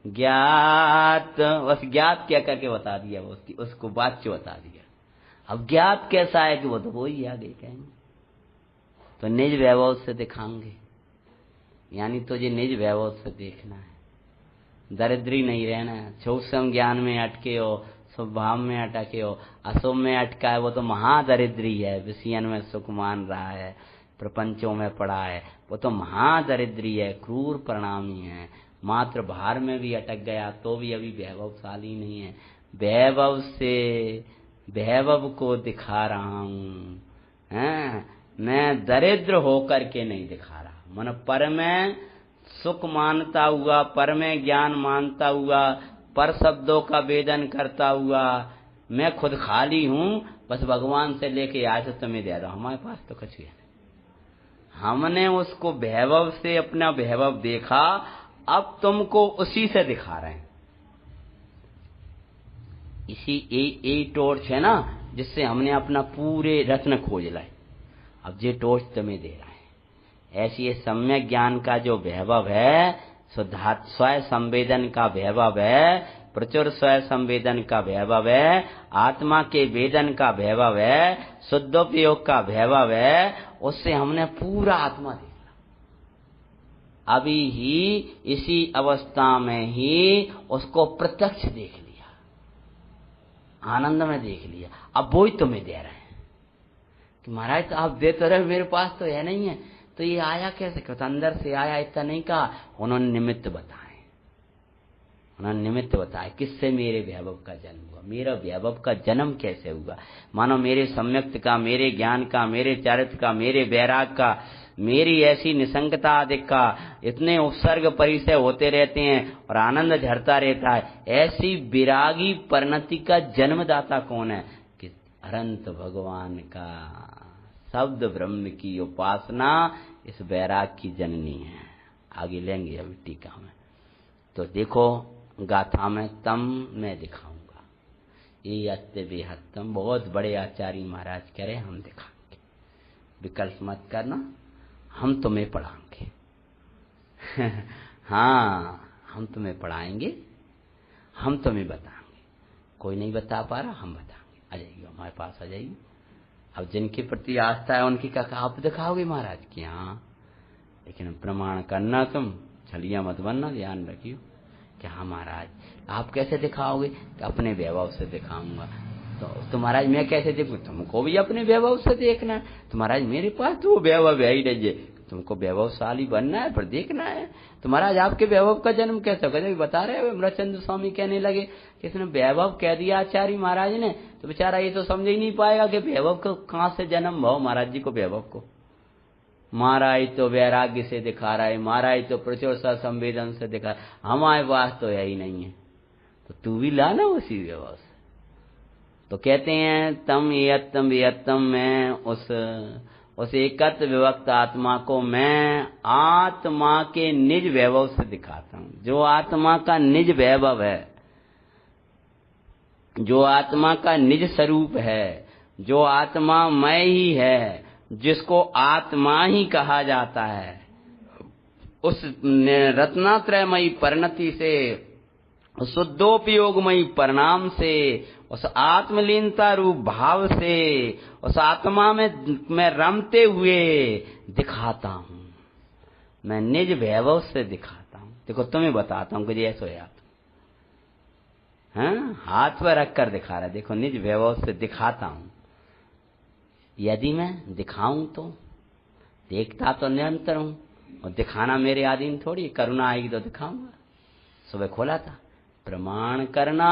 ज्ञात, बस ज्ञात क्या करके बता दिया वो, उसको वाच्य बता दिया। अब ज्ञात कैसा है कि वो तो वही आगे कहेंगे। तो निज वैभव से दिखाएंगे, यानी तुझे निज वैभव से देखना है, दरिद्री नहीं रहना है। सूक्ष्म ज्ञान में अटके हो, स्वभाव में अटके हो, अशुभ में अटका है वो तो महादरिद्री है। विषयन में सुख मान रहा है, प्रपंचों में पड़ा है, वो तो महादरिद्री है, क्रूर परिणामी है। मात्र भार में भी अटक गया तो भी अभी वैभवशाली नहीं है। वैभव से वैभव को दिखा रहा हूँ, मैं दरिद्र होकर के नहीं दिखा रहा। मन पर में सुख मानता हुआ, पर में ज्ञान मानता हुआ, पर शब्दों का वेदन करता हुआ मैं खुद खाली हूँ, बस भगवान से लेके आए तो तुम्हें दे रहा हूँ। हमारे पास तो कुछ है, हमने उसको वैभव से अपना वैभव देखा, अब तुमको उसी से दिखा रहे हैं। इसी ए टॉर्च है ना जिससे हमने अपना पूरे रत्न खोज लाए, अब ये टॉर्च तुम्हें दे रहा है। ऐसी ये सम्यक ज्ञान का जो वैभव है, शुद्धात् स्वय संवेदन का वैभव है, प्रचुर स्वय संवेदन का वैभव है, आत्मा के वेदन का वैभव है, शुद्धोपयोग का वैभव है, उससे हमने पूरा आत्मा देखा। अभी ही इसी अवस्था में ही उसको प्रत्यक्ष देख लिया, आनंद में देख लिया। अब वो ही तुम्हें दे रहे हैं कि महाराज तो आप देते रहे, मेरे पास तो है नहीं है। तो ये आया कैसे? कहता अंदर से आया, इतना नहीं कहा। उन्होंने निमित्त बताए, उन्होंने निमित्त बताए किससे मेरे वैभव का जन्म हुआ। मेरा वैभव का जन्म कैसे हुआ? मानो मेरे सम्यक्त का, मेरे ज्ञान का, मेरे चरित्र का, मेरे वैराग का, मेरी ऐसी निसंगता आदि का इतने उपसर्ग परिचय होते रहते हैं और आनंद झरता रहता है। ऐसी विरागी परिणति का जन्मदाता कौन है? कि अनंत भगवान का शब्द ब्रह्म की उपासना इस वैराग की जननी है। आगे लेंगे अभी टीका में। तो देखो गाथा में तम मैं दिखाऊंगा, ये अत्य बेहत्तम, बहुत बड़े आचार्य महाराज कह रहे हम दिखाएंगे, विकल्प मत करना, हम तुम्हें पढ़ाएंगे। हाँ, हम तुम्हें पढ़ाएंगे, हम तुम्हें बताएंगे। कोई नहीं बता पा रहा, हम बताएंगे। आ जाइए, हमारे पास आ जाइए। अब जिनके प्रति आस्था है उनकी क्या आप दिखाओगे महाराज की? हाँ, लेकिन प्रमाण करना, तुम छलिया मत बनना, ध्यान रखियो। क्या हाँ महाराज आप कैसे दिखाओगे? कि अपने वैभव से दिखाऊंगा। तो महाराज मैं कैसे देखूं? तुमको भी अपने वैभव से देखना है। तो महाराज मेरे पास तो वैभव है ही नहीं, तुमको वैभवशाली बनना है, पर देखना है। तो महाराज आपके वैभव का जन्म कैसे होगा? बता रहे हो। अमृतचंद्र स्वामी कहने लगे कि इसने वैभव कह दिया आचार्य महाराज ने, तो बेचारा ये तो समझ ही नहीं पाएगा कि वैभव को कहाँ से जन्म भाव महाराज जी को। वैभव को महाराज तो वैराग्य से दिखा रहा है, महाराज तो प्रचुर संवेदन से दिखा, हमारे पास तो है ही नहीं है। तो तू भी ला ना उसी वैभव से। तो कहते हैं तम यत्तम मैं उस एकत्र विभक्त आत्मा को मैं आत्मा के निज वैभव से दिखाता हूं। जो आत्मा का निज वैभव है, जो आत्मा का निज स्वरूप है, जो आत्मा मैं ही है, जिसको आत्मा ही कहा जाता है, उस रत्नात्रयमयी परिणति से, उस शुद्धोपयोगमयी परिणाम से, उस आत्मलीनता रूप भाव से, उस आत्मा में मैं रमते हुए दिखाता हूं। मैं निज वैभव से दिखाता हूं। देखो तुम्हें बताता हूं कि ऐसा हो आप, हाथ पर रखकर दिखा रहा, देखो निज वैभव से दिखाता हूं। यदि मैं दिखाऊं तो देखता तो निरंतर हूं, और दिखाना मेरे अधीन थोड़ी, करुणा आएगी तो दिखाऊंगा। सुबह खोला था, प्रमाण करना,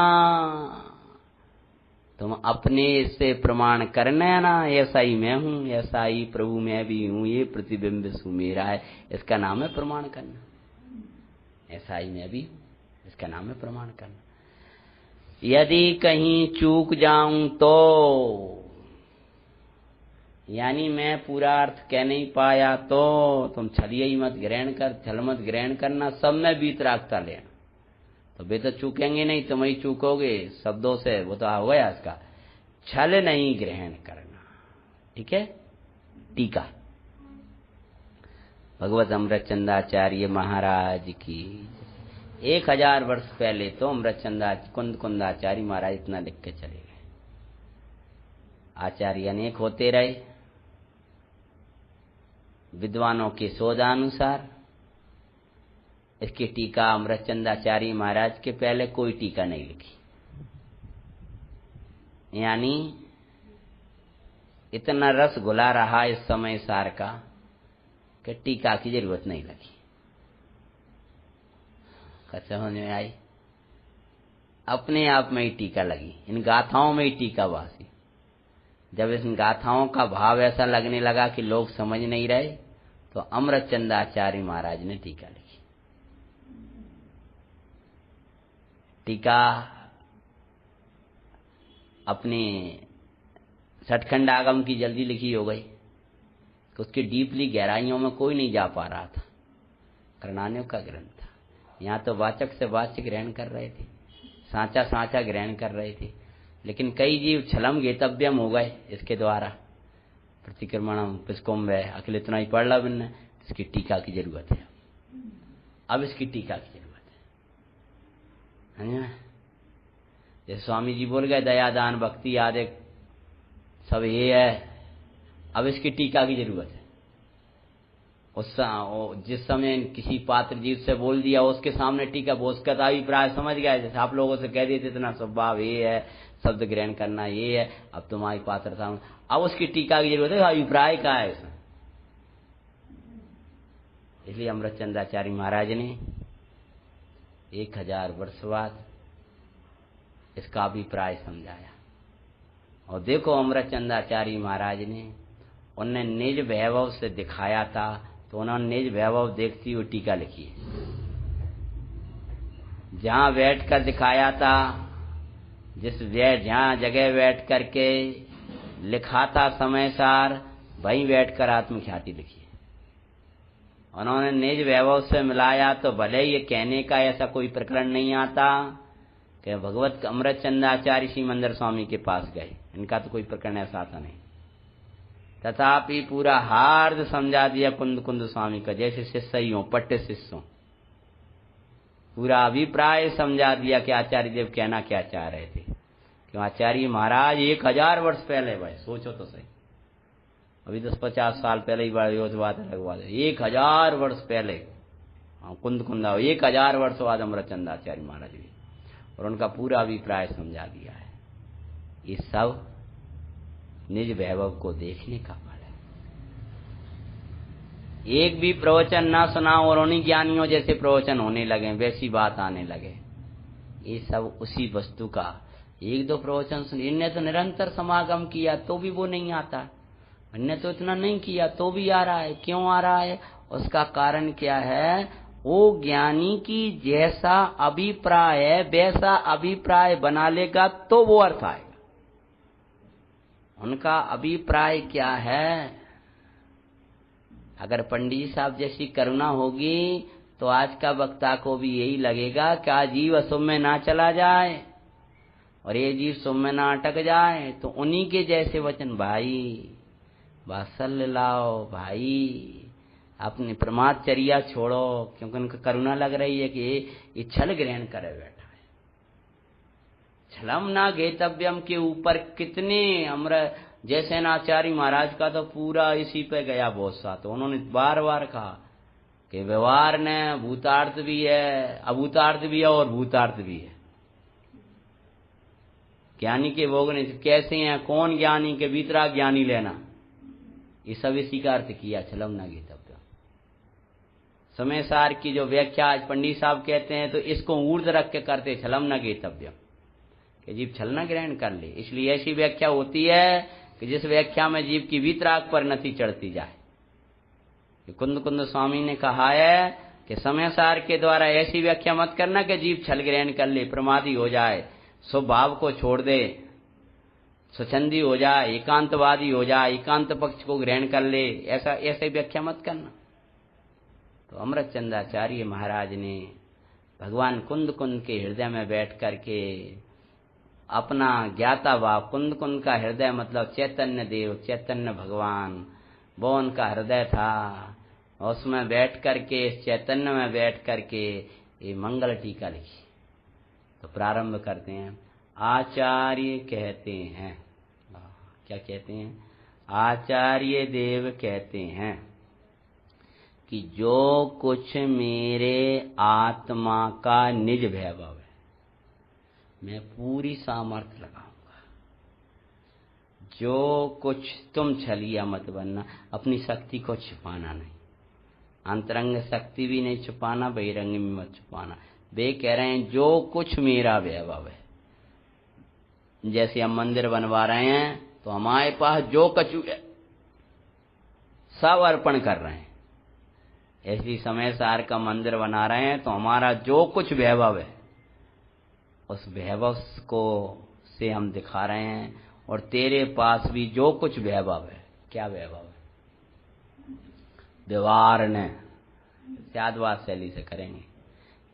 तुम अपने से प्रमाण करना ना, ऐसा ही मैं हूं, ऐसा ही प्रभु मैं भी हूं, ये प्रतिबिंब सु मेरा है, इसका नाम है प्रमाण करना। ऐसा ही मैं भी हूं, इसका नाम है प्रमाण करना। यदि कहीं चूक जाऊं तो, यानी मैं पूरा अर्थ कह नहीं पाया तो तुम छलिए ही मत ग्रहण कर, छल मत ग्रहण करना, सब में वीतरागता लेना। तो वे तो चूकेंगे नहीं, तुम ही चूकोगे शब्दों से, वो तो हो गया इसका। छल नहीं ग्रहण करना, ठीक है। टीका भगवत अमृतचंदाचार्य महाराज की। 1000 वर्ष पहले तो अमृतचंदाचार्य कुंदाचार्य महाराज इतना लिख के चले गए। आचार्य अनेक होते रहे, विद्वानों के शोधानुसार। इसकी टीका अमृतचंदाचार्य महाराज के पहले कोई टीका नहीं लिखी, यानी इतना रस घुला रहा इस समय सार का कि टीका की जरूरत नहीं लगी। समझ में आई? अपने आप में ही टीका लगी, इन गाथाओं में ही टीका वासी। जब इन गाथाओं का भाव ऐसा लगने लगा कि लोग समझ नहीं रहे, तो अमृतचंदाचार्य महाराज ने टीका लिखी। टीका अपने सठखंड आगम की जल्दी लिखी हो गई, तो उसकी डीपली गहराइयों में कोई नहीं जा पा रहा था। करणानियों का ग्रंथ था, यहाँ तो वाचक से वाच्य ग्रहण कर रहे थे, सांचा सांचा ग्रहण कर रहे थे, लेकिन कई जीव छलम गेतव्यम हो गए इसके द्वारा। प्रतिक्रमणम पिस्कुम्भ है, अखिल इतना ही पढ़ ला बिन, इसकी टीका की जरूरत है। अब इसकी टीका की जरूरत है। जैसे स्वामी जी बोल गए दया दान भक्ति आदि सब ये है, अब इसकी टीका की जरूरत है। जिस समय किसी पात्र जीव से बोल दिया, उसके सामने टीका, वो उसका अभिप्राय समझ गया। जैसे आप लोगों से कह देते इतना स्वभाव ये है, शब्द ग्रहण करना ये है, अब तुम्हारी पात्रता, अब उसकी टीका की जरूरत है, अभिप्राय का है इसमें। इसलिए अमृतचंदाचार्य महाराज ने 1000 वर्ष बाद इसका अभिप्राय समझाया। और देखो अमृतचंदाचार्य महाराज ने, उन्हें निज वैभव से दिखाया था, तो उन्होंने निज वैभव देखती हुई टीका लिखी है। जहां बैठ कर दिखाया था, जहां जगह बैठ करके लिखा था समय सार, वहीं बैठकर आत्मख्याति लिखी है। उन्होंने निज वैभव से मिलाया, तो भले ये कहने का ऐसा कोई प्रकरण नहीं आता कि भगवत अमृतचंदाचार्य श्री मंदिर स्वामी के पास गए, इनका तो कोई प्रकरण ऐसा आता नहीं। तथापि पूरा हार्द समझा दिया कुंद स्वामी का, जैसे शिष्य ही हो, पट्टे शिष्य हो। पूरा अभिप्राय समझा दिया कि आचार्य देव कहना क्या चाह रहे थे। क्यों आचार्य महाराज 1000 वर्ष पहले, भाई सोचो तो सही, अभी 10-50 साल पहले ही बात लगवा दे, 1000 वर्ष पहले कुंदा 1000 वर्ष बाद अमृतचंदाचार्य महाराज भी, और उनका पूरा अभिप्राय समझा दिया है। ये सब निज वैभव को देखने का फल है। एक भी प्रवचन ना सुना और उन्हीं ज्ञानियों जैसे प्रवचन होने लगे, वैसी बात आने लगे, ये सब उसी वस्तु का 1-2 प्रवचन सुन। इनने तो निरंतर समागम किया तो भी वो नहीं आता, इनने तो इतना नहीं किया तो भी आ रहा है। क्यों आ रहा है? उसका कारण क्या है? वो ज्ञानी की जैसा अभिप्राय है वैसा अभिप्राय बना लेगा तो वो अर्थ आएगा। उनका अभिप्राय क्या है? अगर पंडित साहब जैसी करुणा होगी तो आज का वक्ता को भी यही लगेगा कि आज जीव असुभ में ना चला जाए और ये जीव शुभ में ना अटक जाए, तो उन्हीं के जैसे वचन। भाई वात्सल्य लाओ भाई, अपनी प्रमादचर्या छोड़ो, क्योंकि उनको करुणा लग रही है कि ये छल ग्रहण करे बैठा है। छलम ना घेतव्यम के ऊपर कितने अमर, जैसे नाचार्य महाराज का तो पूरा इसी पे गया बहुत सा। तो उन्होंने बार बार कहा कि व्यवहार ने भूतार्थ भी है, अभूतार्थ भी है और भूतार्थ भी है। ज्ञानी के भोग ने कैसे हैं, कौन ज्ञानी के भीतरा ज्ञानी लेना, ये सब इसी का अर्थ किया छलम ना घेतव्यम। समय सार की जो व्याख्या आज पंडित साहब कहते हैं तो इसको ऊर्ध्व रख के करते छलम न घेतव्यम, कि जीव छलना ग्रहण कर ले। इसलिए ऐसी व्याख्या होती है कि जिस व्याख्या में जीव की वीतराग पर नथी चढ़ती जाए। कुंद कुंद स्वामी ने कहा है कि समय सार के द्वारा ऐसी व्याख्या मत करना कि जीव छल ग्रहण कर ले, प्रमादी हो जाए, स्वभाव को छोड़ दे, स्वच्छंदी हो जाए, एकांतवादी हो जाए, एकांत पक्ष को ग्रहण कर ले, ऐसा ऐसे व्याख्या मत करना। तो अमृतचंदाचार्य महाराज ने भगवान कुंद कुंद के हृदय में बैठ करके अपना ज्ञाता भाव, कुंद कुंद का हृदय मतलब चैतन्य देव, चैतन्य भगवान, वो उनका हृदय था, उसमें बैठ करके, इस चैतन्य में बैठ करके ये मंगल टीका लिखी। तो प्रारंभ करते हैं। आचार्य कहते हैं, क्या कहते हैं? आचार्य देव कहते हैं कि जो कुछ मेरे आत्मा का निज वैभव है, मैं पूरी सामर्थ्य लगाऊंगा। जो कुछ, तुम छलिया मत बनना, अपनी शक्ति को छिपाना नहीं, अंतरंग शक्ति भी नहीं छुपाना, बहिरंग में मत छुपाना। वे कह रहे हैं जो कुछ मेरा वैभव है। जैसे हम मंदिर बनवा रहे हैं तो हमारे पास जो कछु है सब अर्पण कर रहे हैं। ऐसी समय सार का मंदिर बना रहे हैं तो हमारा जो कुछ वैभव है उस वैभव को से हम दिखा रहे हैं। और तेरे पास भी जो कुछ वैभव है, क्या वैभव है? व्यवहार ने त्यागवाद शैली से करेंगे।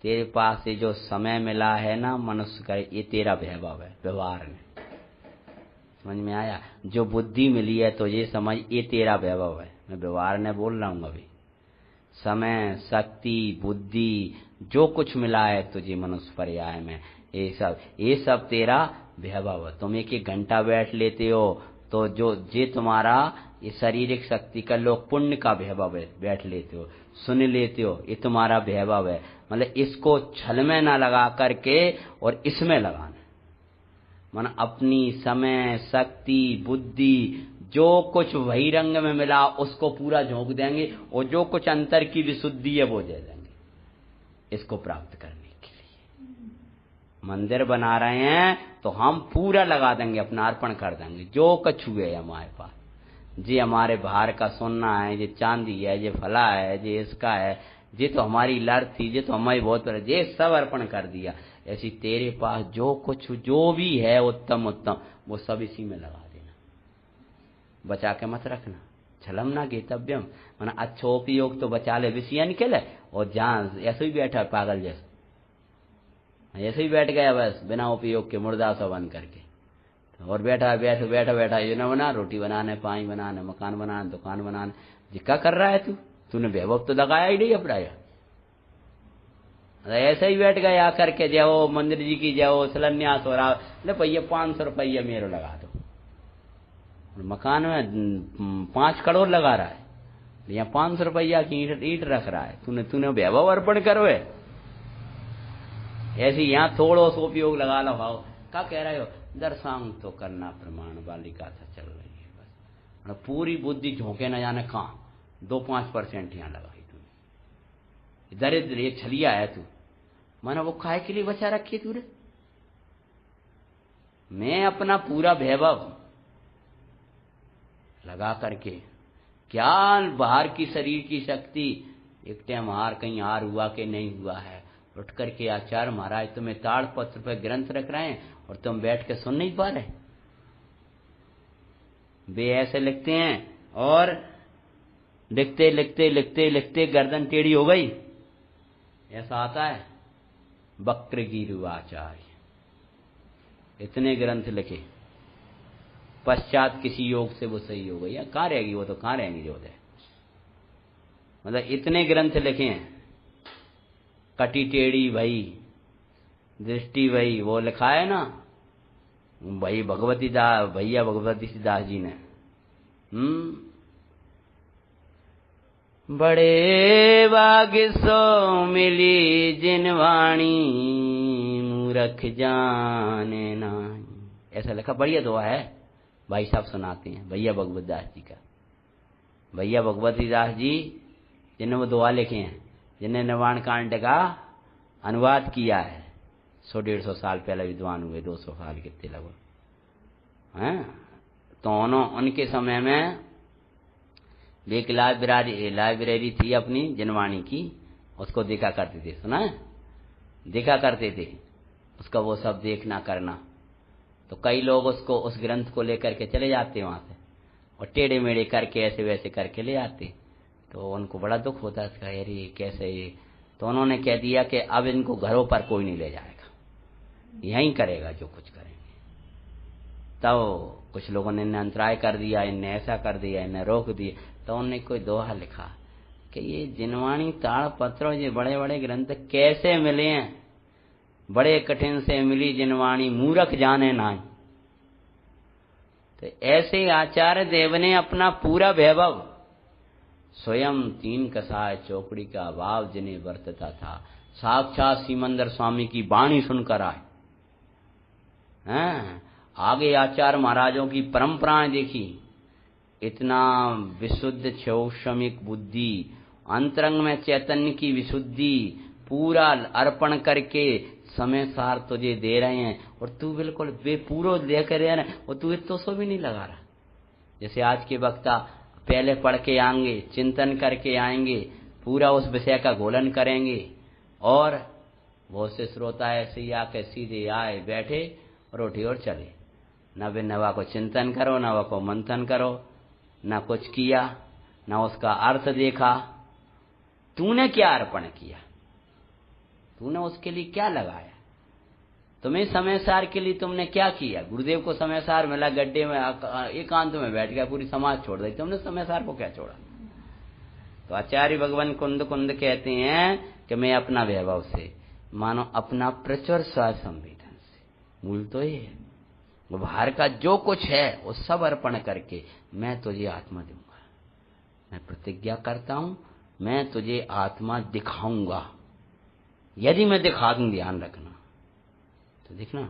तेरे पास ये जो समय मिला है ना मनुष्य का, ये तेरा वैभव है। व्यवहार ने, समझ में आया? जो बुद्धि मिली है तो ये समझ ये तेरा वैभव है। मैं व्यवहार ने बोल रहा हूँ अभी। समय, शक्ति, बुद्धि, जो कुछ मिला है तुझे मनुष्य पर्याय में, ये सब तेरा वैभव है। तुम एक घंटा बैठ लेते हो तो जो जे तुम्हारा ये शारीरिक शक्ति का लोग पुण्य का वैभव है, बैठ लेते हो, सुन लेते हो, ये तुम्हारा वैभव है। मतलब इसको छल में ना लगा करके और इसमें लगाना, मन अपनी समय, शक्ति, बुद्धि, जो कुछ वही रंग में मिला उसको पूरा झोंक देंगे और जो कुछ अंतर की विशुद्धि है वो दे देंगे इसको प्राप्त करने के लिए। मंदिर बना रहे हैं तो हम पूरा लगा देंगे, अपना अर्पण कर देंगे। जो कछु है हमारे पास, जी हमारे बाहर का सोना है, ये चांदी है, ये फला है, ये इसका है, ये तो हमारी लड़ थी, ये तो हमारी बहुत पर, ये सब अर्पण कर दिया। ऐसी तेरे पास जो कुछ जो भी है उत्तम उत्तम वो सब इसी में लगा देना, बचा के मत रखना। छलम ना घेतव्यम, माना अच्छा उपयोग तो बचा ले, विषय निकले। और जहाँ ऐसे ही बैठा पागल जैसा, ऐसे ही बैठ गया बस बिना उपयोग के, मुर्दा सा बन करके, और बैठा बैठा ये ना बना, रोटी बनाने, पानी बनाने, मकान बनाने, दुकान बनाने, जिक्का कर रहा है तू, तूने वैभव तो लगाया ही नहीं अपना। ऐसे ही बैठ गए आकर के, जाओ मंदिर जी की जाओ, शिलान्यास हो रहा, ले भैया 500 रुपया मेरे लगा दो। मकान में 5 करोड़ लगा रहा है, यहाँ 500 रुपया की ईट रख रहा है। तूने वैभव अर्पण करो है। ऐसे यहाँ थोड़ो सो उपयोग लगा लो। भाव क्या कह रहे हो? दर्शांग तो करना प्रमाण वाली गाथा चल रही है बस। पूरी बुद्धि झोंके न जाने कहाँ 2-5% यहाँ लगाई तूने। दरिद्र ये छलिया है तू, माना वो खाए के लिए बचा रखी तूने। मैं अपना पूरा वैभव लगा करके, क्या बाहर की शरीर की शक्ति, एक टाइम हार कहीं हार हुआ कि नहीं हुआ है, उठ करके आचार्य महाराज तुम्हें ताड़ पत्र पर ग्रंथ रख रहे हैं और तुम बैठ के सुन नहीं पा रहे। वे ऐसे लिखते हैं और लिखते लिखते लिखते लिखते गर्दन टेढ़ी हो गई, ऐसा आता है। वक्रगिरु आचार्य इतने ग्रंथ लिखे, पश्चात किसी योग से वो सही हो गई, या कहाँ रहेगी वो, तो कहाँ रहेंगी जो है। मतलब इतने ग्रंथ लिखे हैं, कटी टेढ़ी भई दृष्टि भई, वो लिखा है ना भाई भगवती दास, भैया भगवती दास जी ने। बड़े भाग्य सो मिली जिनवाणी, मूर्ख जाने नाही, ऐसा लिखा। बढ़िया दुआ है, भाई साहब सुनाते हैं भैया भगवत दास जी का। भैया भगवती दास जी जिन्हें वो दुआ लिखे हैं, जिन्हें निर्वाण कांड का अनुवाद किया है, 100-150 साल पहले विद्वान हुए, 200 साल कितने लगभग हैं। तो उनके समय में एक लाइब्रेरी थी अपनी जिनवाणी की, उसको देखा करते थे, सुना है, देखा करते थे उसका, वो सब देखना करना। तो कई लोग उसको, उस ग्रंथ को लेकर के चले जाते वहां से, और टेढ़े मेढ़े करके ऐसे वैसे करके ले आते। तो उनको बड़ा दुख होता है, अरे कैसे ये। तो उन्होंने कह दिया कि अब इनको घरों पर कोई नहीं ले जाएगा, यहीं करेगा जो कुछ करेंगे। तो कुछ लोगों ने इन्हें अंतराय कर दिया, इन्हें ऐसा कर दिया, इन्हें रोक दिया। तो उन्होंने कोई दोहा लिखा कि ये जिनवाणी ताड़पत्र, ये बड़े बड़े ग्रंथ कैसे मिले हैं, बड़े कठिन से मिली जिनवाणी, मूर्ख जाने नाई। तो ऐसे आचार्य देव ने अपना पूरा वैभव, स्वयं 3 कसाय चौकड़ी का भाव जिन्हें बरतता था, साक्षात सिमंदर स्वामी की वाणी सुनकर आए हैं। आगे आचार्य महाराजों की परंपराएं देखी, इतना विशुद्ध शौक्षमिक बुद्धि, अंतरंग में चैतन्य की विशुद्धि, पूरा अर्पण करके समय सार तुझे दे रहे हैं, और तू बिल्कुल बेपूरो लेकर रहे हैं, और तू इतो सो भी नहीं लगा रहा। जैसे आज के वक्ता पहले पढ़ के आएंगे, चिंतन करके आएंगे, पूरा उस विषय का घोलन करेंगे, और बहुत से श्रोता ऐसे ही आके सीधे आए, बैठे और उठे और चले, नवा को चिंतन करो, नवा को मंथन करो, ना कुछ किया, ना उसका अर्थ देखा। तूने क्या अर्पण किया, तूने उसके लिए क्या लगाया, तुम्हें समय सार के लिए तुमने क्या किया। गुरुदेव को समय सार मिला, गड्ढे में एकांत में बैठ गया, पूरी समाज छोड़ दी, तुमने समय सार को क्या छोड़ा। तो आचार्य भगवान कुंद कुंद कहते हैं कि मैं अपना वैभव से, मानो अपना प्रचुर स्वास्थ्य संवेदन से, मूल तो ये है, बाहर का जो कुछ है वो सब अर्पण करके मैं तुझे आत्मा दूंगा। मैं प्रतिज्ञा करता हूं, मैं तुझे आत्मा दिखाऊंगा। यदि मैं दिखा दूं, ध्यान रखना, तो देखना,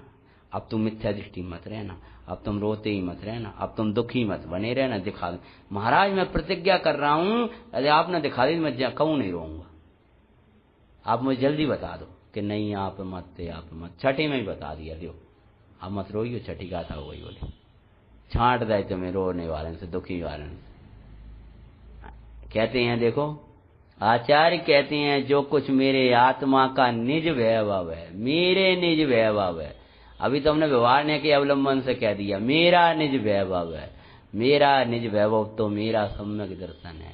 अब तुम मिथ्या दृष्टि मत रहना, अब तुम रोते ही मत रहना, अब तुम दुखी मत बने रहना, दिखा दूं। महाराज मैं प्रतिज्ञा कर रहा हूं, यदि आपने दिखा दी मैं कहूं नहीं रोऊंगा। आप मुझे जल्दी बता दो कि नहीं आप मत। छठी में ही बता दिया, दियो अब मत रोइयो, छठी गाथा हो गई बोले, छांट दे तुम्हें रोने वाले से, दुखी वाले से। कहते हैं देखो, आचार्य कहते हैं जो कुछ मेरे आत्मा का निज वैभव है, मेरे निज वैभव है। अभी तो हमने व्यवहार ने के अवलंबन से कह दिया मेरा निज वैभव है। मेरा निज वैभव तो मेरा सम्यक दर्शन है,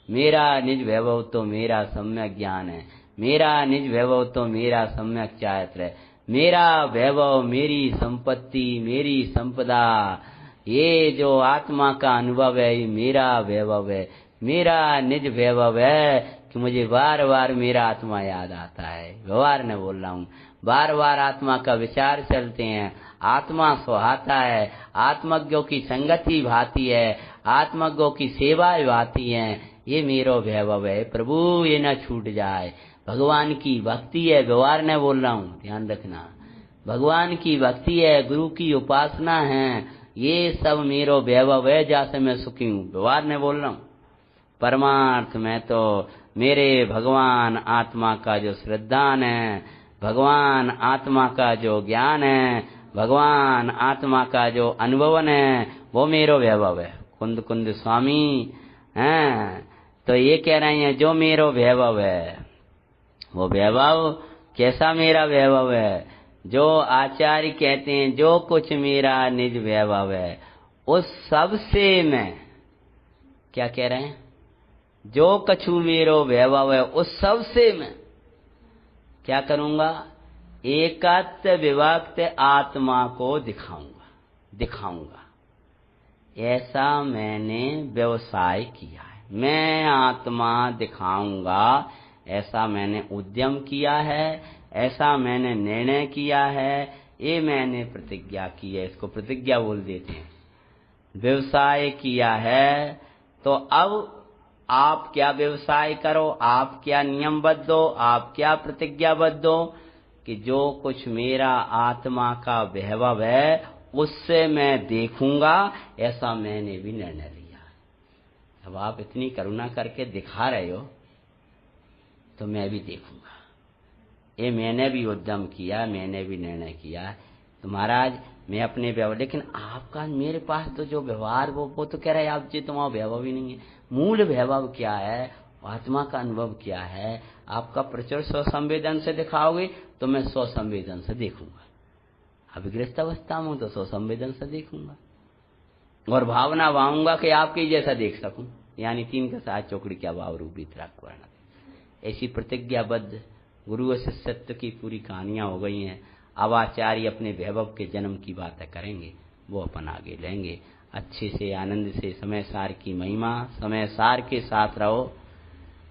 मेरा निज वैभव तो मेरा सम्यक ज्ञान है, मेरा निज वैभव तो मेरा सम्यक चारित्र है। मेरा वैभव, मेरी संपत्ति, मेरी संपदा, ये जो आत्मा का अनुभव है, ये मेरा वैभव है, मेरा निज वैभव है कि मुझे बार बार मेरा आत्मा याद आता है। व्यवहार ने बोल रहा हूँ, बार बार आत्मा का विचार चलते हैं, आत्मा सुहाता है, आत्मज्ञों की संगति भाती है, आत्मज्ञों की सेवा भाती है। ये मेरो वैभव है प्रभु, ये न छूट जाए। भगवान की भक्ति है, व्यवहार ने बोल रहा हूँ, ध्यान रखना। भगवान की भक्ति है, गुरु की उपासना है, ये सब मेरो वैभव है, जैसे मैं सुखी हूँ। व्यवहार ने बोल रहा हूँ। परमार्थ में तो मेरे भगवान आत्मा का जो श्रद्धान है, भगवान आत्मा का जो ज्ञान है, भगवान आत्मा का जो अनुभवन है, वो मेरो वैभव है। कुंद कुंद स्वामी हैं तो ये कह रहे हैं जो मेरो वैभव है, वो वैभव कैसा मेरा वैभव है। जो आचार्य कहते हैं जो कुछ मेरा निज वैभव है, उस सब से मैं क्या कह रहे हैं, जो कछु मेरो वैभव है उस सब से मैं क्या करूंगा, एकत्व विभक्त आत्मा को दिखाऊंगा। ऐसा मैंने व्यवसाय किया है, मैं आत्मा दिखाऊंगा, ऐसा मैंने उद्यम किया है, ऐसा मैंने निर्णय किया है, ये मैंने प्रतिज्ञा की है। इसको प्रतिज्ञा बोल देते हैं। व्यवसाय किया है तो अब आप क्या व्यवसाय करो, आप क्या नियमबद्ध हो, आप क्या प्रतिज्ञाबद्ध हो कि जो कुछ मेरा आत्मा का वैभव है उससे मैं देखूंगा, ऐसा मैंने भी निर्णय लिया। अब आप इतनी करुणा करके दिखा रहे हो तो मैं भी देखूंगा, ये मैंने भी उद्यम किया, मैंने भी निर्णय किया। तो महाराज मैं अपने व्यवहार, लेकिन आपका मेरे पास तो जो व्यवहार वो तो कह रहे हैं आप जी तुम्हारा वैभव ही नहीं है। मूल वैभव क्या है, आत्मा का अनुभव क्या है, आपका प्रचुर स्वसंवेदन से दिखाओगे तो मैं स्वसंवेदन से देखूंगा। अभी गृहस्थ अवस्था में हूं तो स्वसंवेदन से देखूंगा और भावना भाऊंगा कि आपके जैसा देख सकूं, यानी 3 के 7 चौकड़ी क्या भाव रूप वितराग वर्ण। ऐसी प्रतिज्ञाबद्ध गुरु शिष्यत्व की पूरी कहानियां हो गई हैं। अब आचार्य अपने वैभव के जन्म की बातें करेंगे, वो अपन आगे लेंगे। अच्छे से आनंद से समय सार की महिमा, समय सार के साथ रहो,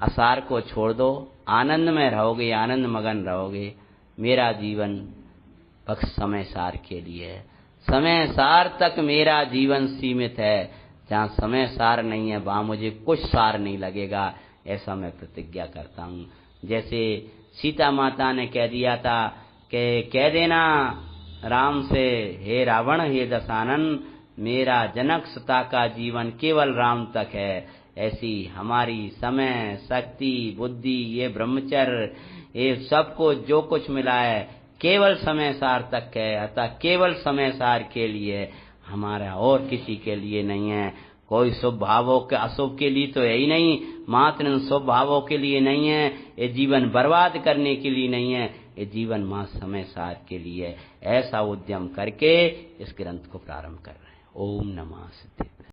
असार को छोड़ दो, आनंद में रहोगे, आनंद मगन रहोगे। मेरा जीवन बस समय सार के लिए है, समय सार तक मेरा जीवन सीमित है। जहाँ समय सार नहीं है वहाँ मुझे कुछ सार नहीं लगेगा, ऐसा मैं प्रतिज्ञा करता हूँ। जैसे सीता माता ने कह दिया था कि कह देना राम से, हे रावण हे दशानन, मेरा जनक सुता का जीवन केवल राम तक है। ऐसी हमारी समय शक्ति बुद्धि ये ब्रह्मचर्य ये सबको जो कुछ मिला है केवल समय सार तक है, अतः केवल समय सार के लिए, हमारा और किसी के लिए नहीं है। कोई शुभ भावों के अशुभ के लिए तो है ही नहीं, मात्र शुभ भावों के लिए नहीं है, ये जीवन बर्बाद करने के लिए नहीं है, ये जीवन मां समय सार के लिए। ऐसा उद्यम करके इस ग्रंथ को प्रारंभ कर रहे हैं। ओम नमः सिद्धि।